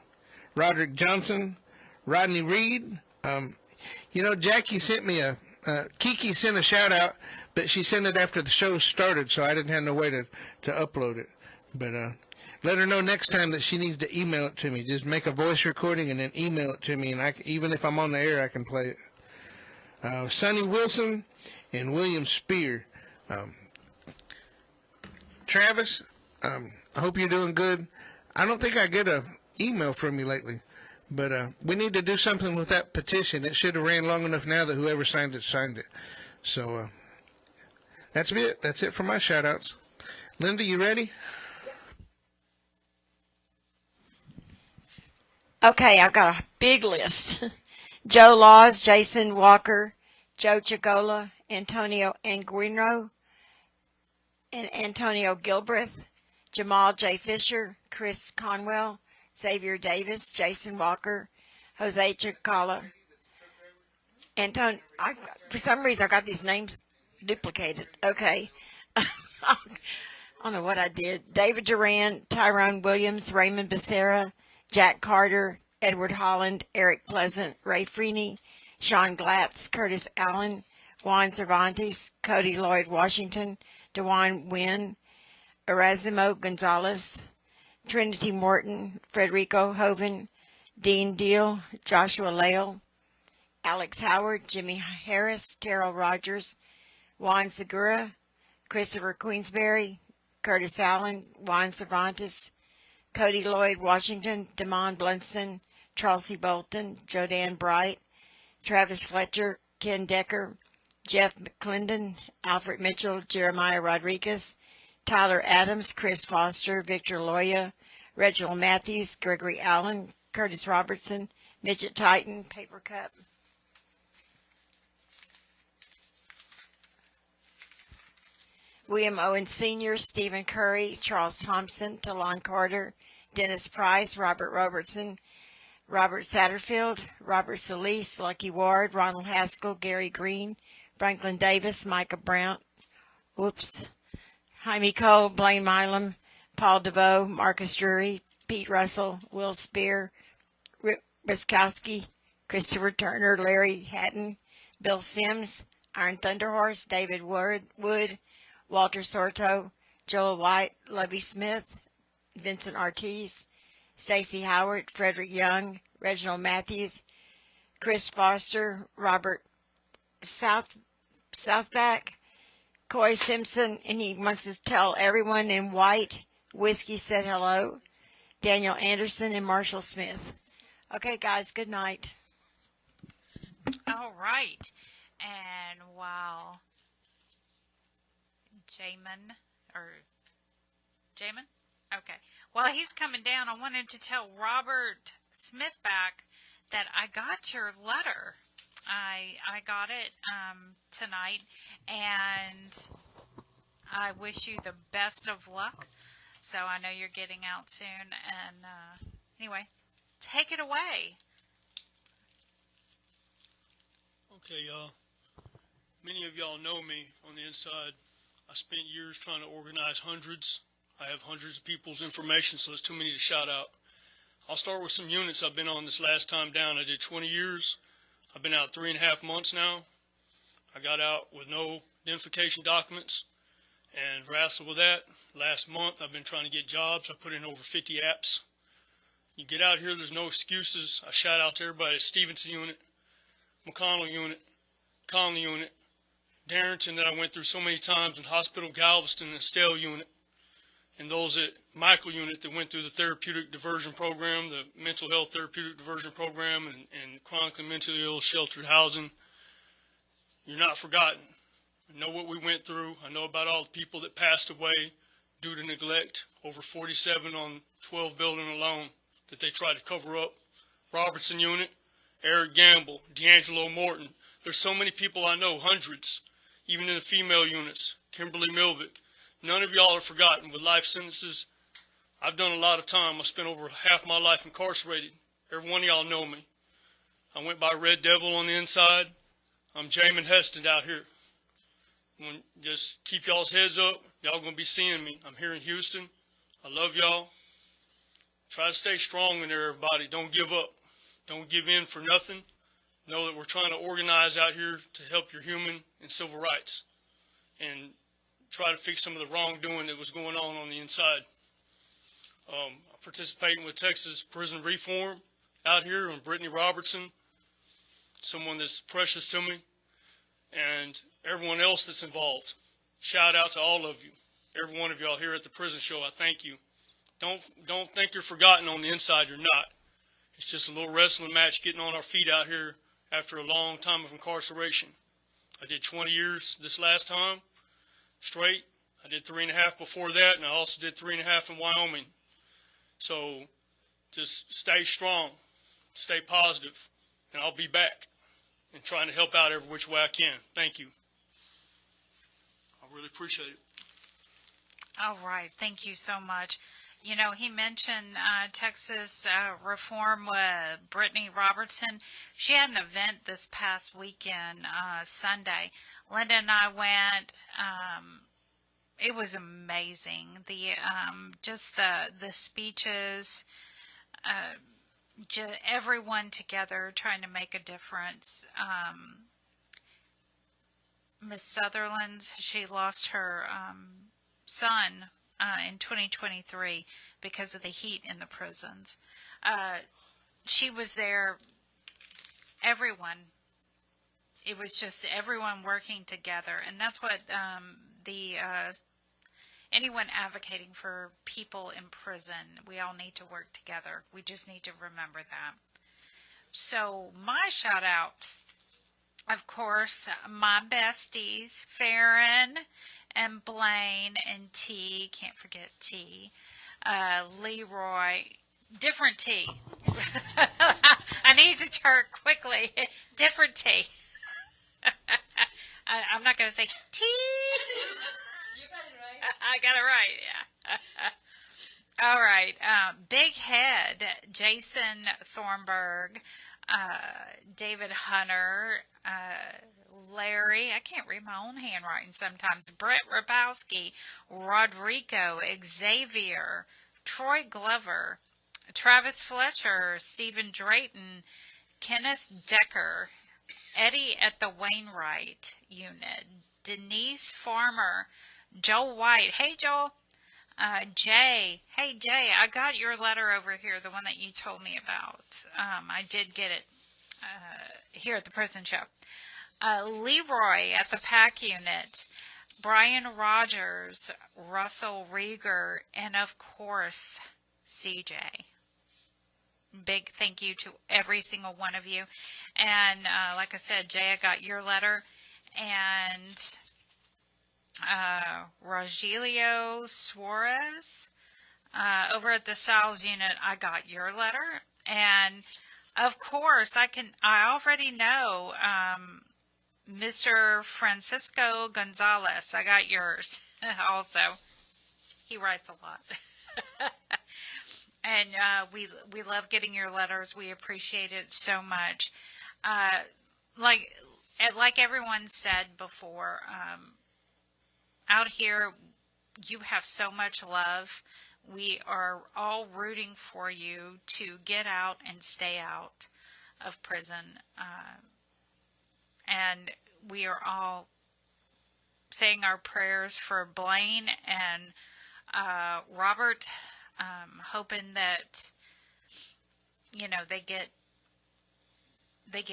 Roderick Johnson, Rodney Reed. Jackie sent me Kiki sent a shout out, but she sent it after the show started, so I didn't have no way to upload it. But let her know next time that she needs to email it to me. Just make a voice recording and then email it to me, and even if I'm on the air, I can play it. Sonny Wilson and William Spear. Travis, I hope you're doing good. I don't think I get a email from you lately, but we need to do something with that petition. It should have ran long enough now that whoever signed it. So that's it. That's it for my shout-outs. Linda, you ready? Okay, I've got a big list. Joe Laws, Jason Walker, Joe Chigola, Antonio Anguino, and Antonio Gilbreth, Jamal J. Fisher, Chris Conwell, Xavier Davis, Jason Walker, Jose Chicala, for some reason I got these names duplicated. Okay. I don't know what I did. David Duran, Tyrone Williams, Raymond Becerra, Jack Carter, Edward Holland, Eric Pleasant, Ray Freeney, Sean Glatz, Curtis Allen, Juan Cervantes, Cody Lloyd Washington, DeJuan Wynn, Erasimo Gonzalez, Trinity Morton, Frederico Hoven, Dean Deal, Joshua Lale, Alex Howard, Jimmy Harris, Terrell Rogers, Juan Segura, Christopher Queensberry, Curtis Allen, Juan Cervantes, Cody Lloyd Washington, Damon Blunson, Charles C. Bolton, Jodan Bright, Travis Fletcher, Ken Decker, Jeff McClendon, Alfred Mitchell, Jeremiah Rodriguez, Tyler Adams, Chris Foster, Victor Loya, Reginald Matthews, Gregory Allen, Curtis Robertson, Midget Titan, Paper Cup. William Owen Sr., Stephen Curry, Charles Thompson, Talon Carter, Dennis Price, Robert Robertson, Robert Satterfield, Robert Solis, Lucky Ward, Ronald Haskell, Gary Green, Franklin Davis, Micah Brown, Jaime Cole, Blaine Milam, Paul DeVoe, Marcus Drury, Pete Russell, Will Spear, Riskowski, Christopher Turner, Larry Hatton, Bill Sims, Iron Thunderhorse, David Wood, Walter Sorto, Joel White, Lovey Smith, Vincent Ortiz, Stacy Howard, Frederick Young, Reginald Matthews, Chris Foster, Robert Southback, Coy Simpson, and he wants to tell everyone in white, Whiskey said hello, Daniel Anderson, and Marshall Smith. Okay, guys, good night. All right. And while Jamin? Okay. While he's coming down, I wanted to tell Robert Smith back that I got your letter. I got it tonight, and I wish you the best of luck. So I know you're getting out soon. And anyway, take it away. Okay, y'all. Many of y'all know me on the inside. I spent years trying to organize hundreds. I have hundreds of people's information, so it's too many to shout out. I'll start with some units I've been on this last time down. I did 20 years. I've been out 3.5 months now. I got out with no identification documents and wrestled with that. Last month, I've been trying to get jobs. I put in over 50 apps. You get out here, there's no excuses. I shout out to everybody at Stevenson Unit, McConnell Unit, Conley Unit, Darrington that I went through so many times, and Hospital Galveston and Estelle Unit, and those at Michael Unit that went through the therapeutic diversion program, the mental health therapeutic diversion program, and chronically mentally ill sheltered housing. You're not forgotten. I know what we went through. I know about all the people that passed away due to neglect, over 47 on 12 building alone that they tried to cover up. Robertson Unit, Eric Gamble, D'Angelo Morton. There's so many people I know, hundreds, even in the female units, Kimberly Milvick. None of y'all are forgotten with life sentences. I've done a lot of time. I spent over half my life incarcerated. Every one of y'all know me. I went by Red Devil on the inside. I'm Jamin Heston out here. Just keep y'all's heads up. Y'all going to be seeing me. I'm here in Houston. I love y'all. Try to stay strong in there, everybody. Don't give up. Don't give in for nothing. Know that we're trying to organize out here to help your human and civil rights and try to fix some of the wrongdoing that was going on the inside. I'm participating with Texas Prison Reform out here, and Brittany Robertson, someone that's precious to me, and everyone else that's involved. Shout out to all of you, every one of y'all here at the prison show. I thank you. Don't think you're forgotten on the inside. You're not. It's just a little wrestling match getting on our feet out here after a long time of incarceration. I did 20 years this last time straight. I did 3.5 before that, and I also did 3.5 in Wyoming. So just stay strong, stay positive, and I'll be back and trying to help out every which way I can. Thank you. I really appreciate it. All right. Thank you so much. You know, he mentioned Texas Reform with Brittany Robertson. She had an event this past weekend, Sunday. Linda and I went. It was amazing. Just the speeches, everyone together trying to make a difference. Miss Sutherland, she lost her son in 2023 because of the heat in the prisons. She was there, everyone. It was just everyone working together, and that's what anyone advocating for people in prison, we all need to work together. We just need to remember that. So my shout outs, of course, my besties, Farron and Blaine and T, can't forget T, Leroy, different T. I need to chart quickly. Different T. I'm not going to say T. You got it right. I got it right, yeah. All right. Big Head, Jason Thornburg, David Hunter, Larry, I can't read my own handwriting sometimes. Brett Rabowski, Rodrigo, Xavier, Troy Glover, Travis Fletcher, Stephen Drayton, Kenneth Decker, Eddie at the Wainwright unit, Denise Farmer, Joel White. Hey, Joel. Jay. Hey, Jay, I got your letter over here, the one that you told me about. I did get it here at the prison show. Leroy at the PAC unit, Brian Rogers, Russell Rieger, and of course, CJ. Big thank you to every single one of you. And like I said, Jay, I got your letter. And Rogelio Suarez over at the Sal's unit, I got your letter. And of course, I already know Mr. Francisco Gonzalez. I got yours also. He writes a lot. And we love getting your letters. We appreciate it so much. Like everyone said before, out here you have so much love. We are all rooting for you to get out and stay out of prison. And we are all saying our prayers for Blaine and Robert, hoping that, you know, they get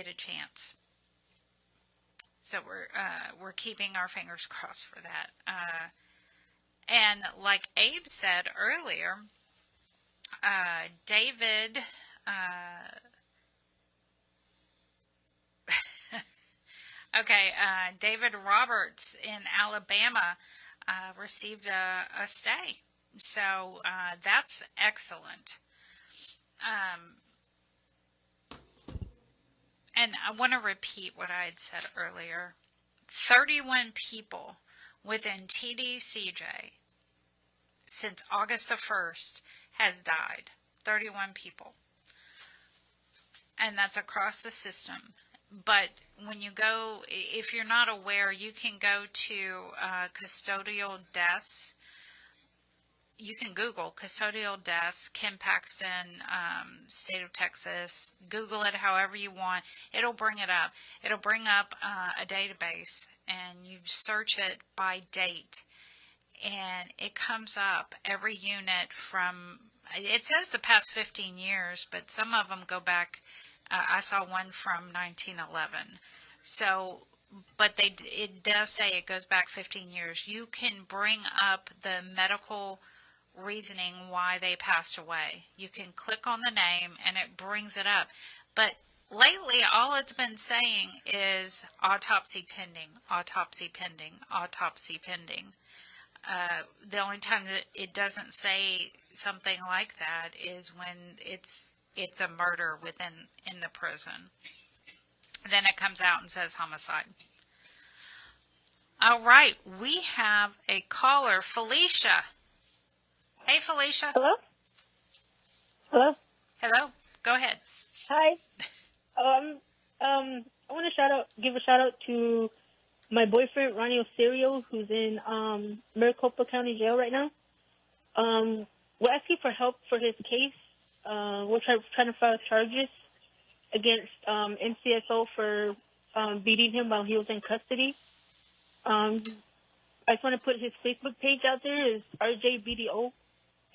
a chance. So we're keeping our fingers crossed for that. And like Abe said earlier, David David Roberts in Alabama received a stay. So that's excellent. And I want to repeat what I had said earlier. 31 people within TDCJ since August the 1st has died. 31 people. And that's across the system. But when you go, if you're not aware, you can go to custodial deaths. You can Google custodial deaths, Kim Paxton, state of Texas. Google it however you want. It'll bring it up. It'll bring up a database, and you search it by date. And it comes up every unit from, it says the past 15 years, but some of them go back. I saw one from 1911. So, but it does say it goes back 15 years. You can bring up the medical reasoning why they passed away. You can click on the name and it brings it up. But lately, all it's been saying is autopsy pending, autopsy pending, autopsy pending. The only time that it doesn't say something like that is when it's a murder in the prison. Then it comes out and says homicide. All right, we have a caller, Felicia. Hey, Felicia. Hello? Hello? Hello. Go ahead. Hi. I want to give a shout out to my boyfriend, Ronnie Osorio, who's in Maricopa County Jail right now. We're asking for help for his case. We're trying to file charges against MCSO for beating him while he was in custody. I just want to put his Facebook page out there. Is RJBDO,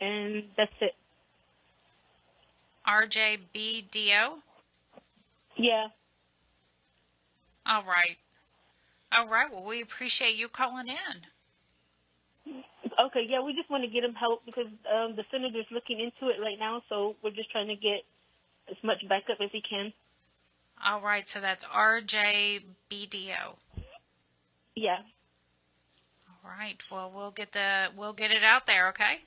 and that's it. RJBDO? Yeah. All right. All right. Well, we appreciate you calling in. Okay, yeah, we just want to get him help because the senator's looking into it right now, so we're just trying to get as much backup as he can. All right, so that's RJBDO. Yeah. All right. Well, we'll get it out there, okay?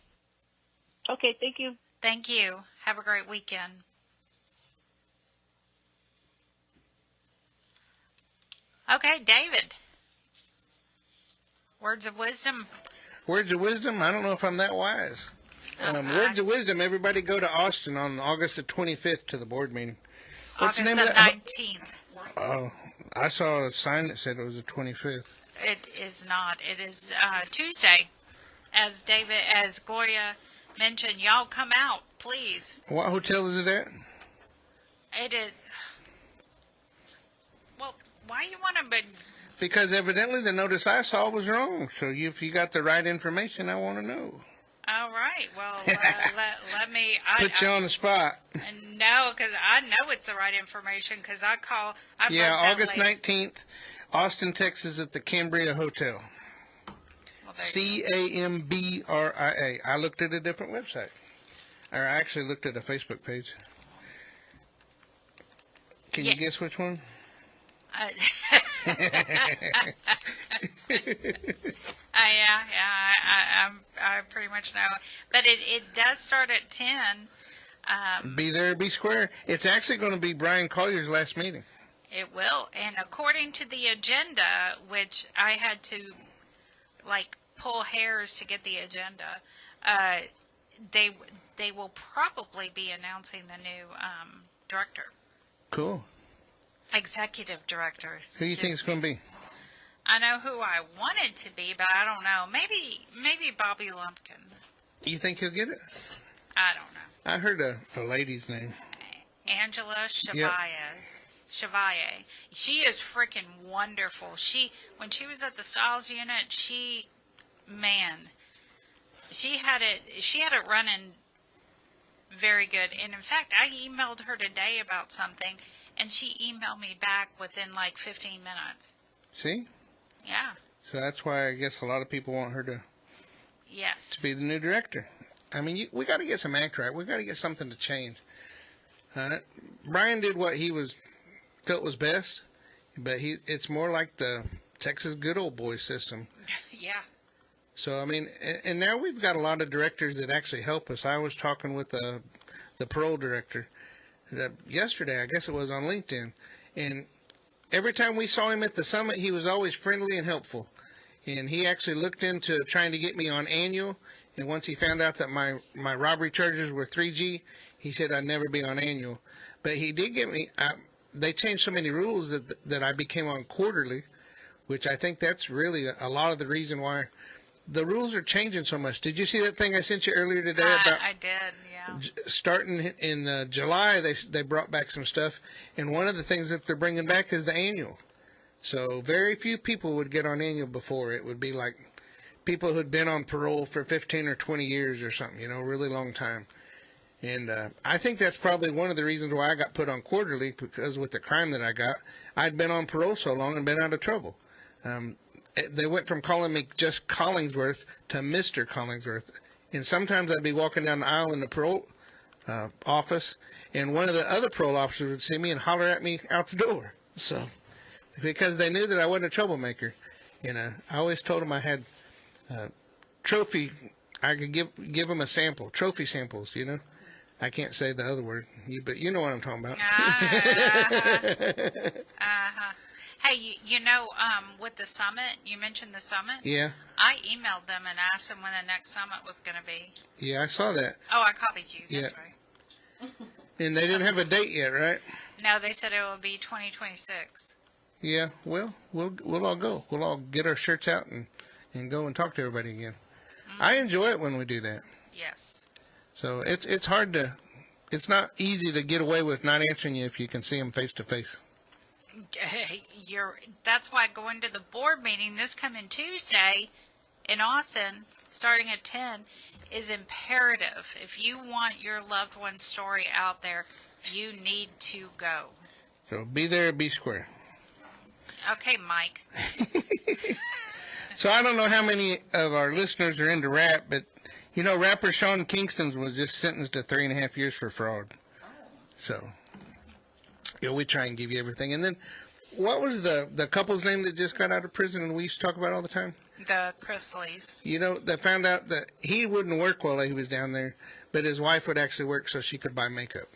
Okay, thank you. Thank you. Have a great weekend. Okay, David. Words of wisdom. Words of wisdom? I don't know if I'm that wise. Words of wisdom, everybody go to Austin on August the 25th to the board meeting. August the 19th. Oh, I saw a sign that said it was the 25th. It is not. It is Tuesday. As Gloria mentioned, y'all come out, please. What hotel is it at? It is. Well, why you want to? Because evidently the notice I saw was wrong. So if you got the right information, I want to know. All right. Well, let me. Put you on the spot. No, because I know it's the right information because I call. Yeah, August 19th, Austin, Texas, at the Cambria Hotel. Well, Cambria. I looked at a different website. Or I actually looked at a Facebook page. Can you guess which one? I pretty much know. But it does start at 10. Be there, be square. It's actually going to be Brian Collier's last meeting. It will. And according to the agenda, which I had to, pull hairs to get the agenda, they will probably be announcing the new director. Cool. Executive director. Who do you think it's going to be? I know who I want it to be, but I don't know. Maybe Bobby Lumpkin. You think he'll get it? I don't know. I heard a lady's name. Angela Chevalier. Yep. Chevalier. She is freaking wonderful. When she was at the Styles unit, she had it running very good. And in fact, I emailed her today about something, and she emailed me back within 15 minutes. See? Yeah. So that's why I guess a lot of people want her to be the new director. I mean, we got to get some act right. We got to get something to change. Brian did what he felt was best, but it's more like the Texas good old boy system. Yeah. So I mean, and now we've got a lot of directors that actually help us. I was talking with the parole director yesterday, I guess it was on LinkedIn, and every time we saw him at the summit, he was always friendly and helpful. And he actually looked into trying to get me on annual. And once he found out that my robbery charges were 3G, he said I'd never be on annual. But he did get me. They changed so many rules that I became on quarterly, which I think that's really a lot of the reason why the rules are changing so much. Did you see that thing I sent you earlier today about? I did, yeah. Starting in July, they brought back some stuff, and one of the things that they're bringing back is the annual. So very few people would get on annual before. It would be like people who'd been on parole for 15 or 20 years or something, really long time. And I think that's probably one of the reasons why I got put on quarterly, because with the crime that I got, I'd been on parole so long and been out of trouble. They went from calling me just Collingsworth to Mr. Collingsworth. And sometimes I'd be walking down the aisle in the parole office, and one of the other parole officers would see me and holler at me out the door. So, because they knew that I wasn't a troublemaker. I always told them I had trophy. I could give them a sample, trophy samples. I can't say the other word, but you know what I'm talking about. Hey, with the summit, you mentioned the summit? Yeah. I emailed them and asked them when the next summit was going to be. Yeah, I saw that. Oh, I copied you. That's right. And they didn't have a date yet, right? No, they said it will be 2026. Yeah, well, we'll all go. We'll all get our shirts out and go and talk to everybody again. Mm-hmm. I enjoy it when we do that. Yes. So it's hard to, it's not easy to get away with not answering you if you can see them face to face. That's why going to the board meeting this coming Tuesday in Austin, starting at 10, is imperative. If you want your loved one's story out there, you need to go. So be there, be square. Okay, Mike. So I don't know how many of our listeners are into rap, but rapper Sean Kingston was just sentenced to 3.5 years for fraud. So we try and give you everything. And then, what was the couple's name that just got out of prison and we used to talk about all the time? The Chrisleys. They found out that he wouldn't work while he was down there, but his wife would actually work so she could buy makeup.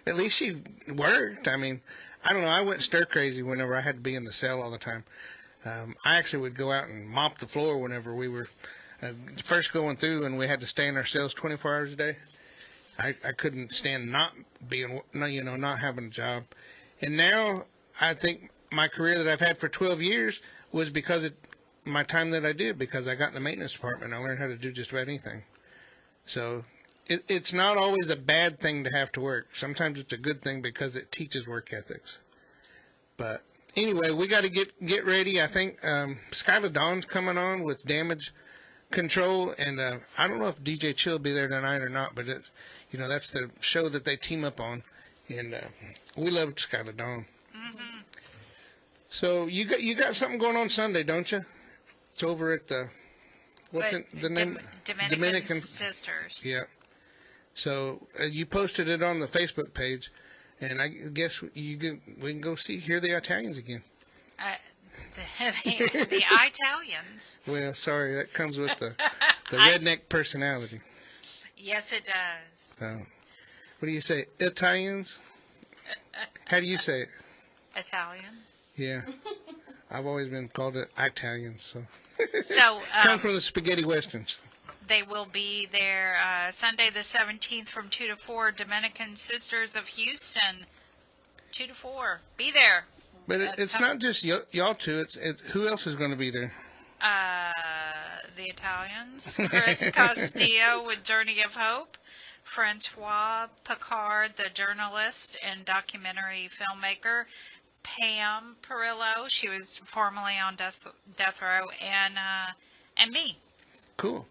At least she worked. I mean, I don't know. I went stir crazy whenever I had to be in the cell all the time. I actually would go out and mop the floor whenever we were first going through and we had to stay in our cells 24 hours a day. I couldn't stand not being, not having a job. And now I think my career that I've had for 12 years was because of my time that I did, because I got in the maintenance department. I learned how to do just about anything. So it's not always a bad thing to have to work. Sometimes it's a good thing because it teaches work ethics. But anyway, we got to get ready. I think Skyla Dawn's coming on with damage control, and I don't know if DJ Chill will be there tonight or not, but it's, that's the show that they team up on, and we love Skyla Dawn. Mm-hmm. So you got something going on Sunday, don't you? It's over at the the name? Dominican Sisters. Yeah. So you posted it on the Facebook page, and I guess we can go hear the Italians again. The Italians. Well, sorry, that comes with the redneck personality. Yes, it does. What do you say, Italians? How do you say it? Italian. Yeah, I've always been called it Italians. So comes from the spaghetti westerns. They will be there Sunday the 17th from 2 to 4. Dominican Sisters of Houston, 2 to 4. Be there. But it's not just y'all two. It's who else is going to be there? The Italians. Chris Castillo with Journey of Hope. Francois Picard, the journalist and documentary filmmaker. Pam Perillo, she was formerly on death row, and me. Cool.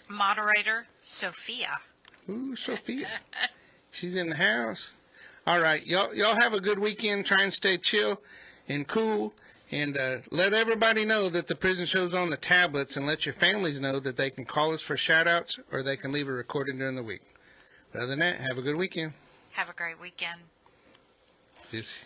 Moderator, Sophia. Ooh, Sophia. She's in the house. All right, y'all have a good weekend. Try and stay chill and cool, and let everybody know that the prison show's on the tablets, and let your families know that they can call us for shout-outs or they can leave a recording during the week. But other than that, have a good weekend. Have a great weekend. Yes.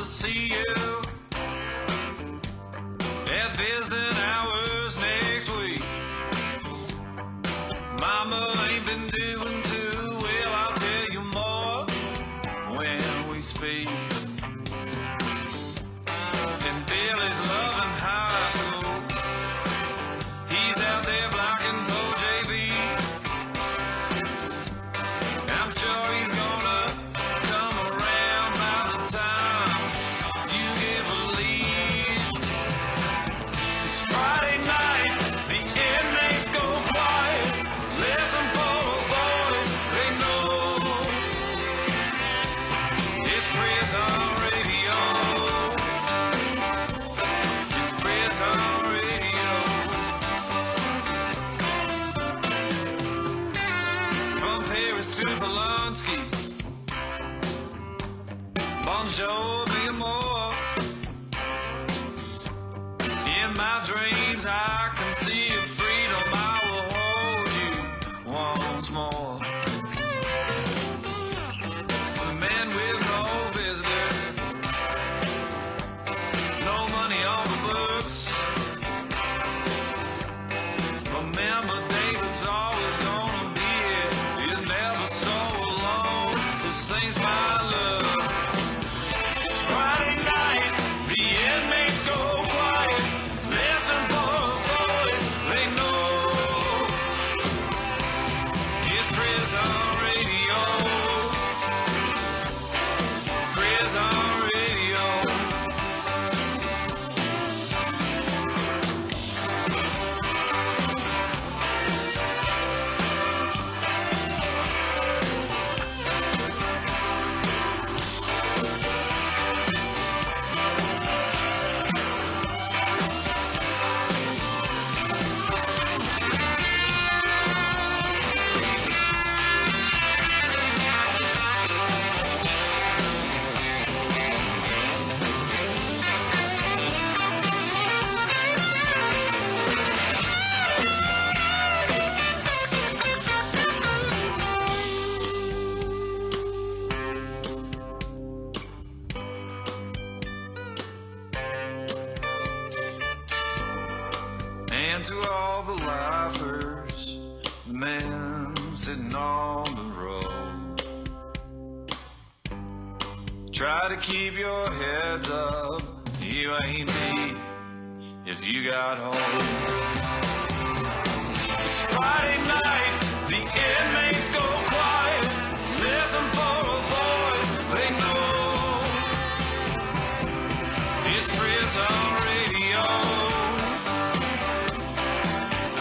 See you at visiting hours next week. Mama ain't been doing too well, I'll tell you more when we speak. And Billy's loving high school. He's out there blocking for JV. I'm sure he's gonna come around by the time you get released. It's Friday night, the inmates go quiet. Listen for a voice they know. It's prison radio. It's prison radio. From Paris to Polanski. Bonjour, be more. In my dreams, I can see your freedom. I will hold you once more. The man with no visitors, no money on the books. Remember, David's always gonna be here. You're never so alone. It sings my love. It's Friday night, the inmates go quiet. Listen for a voice they know. It's prison radio. Prison radio. And to all the lifers man sitting on the road. Try to keep your heads up, you ain't me if you got hope.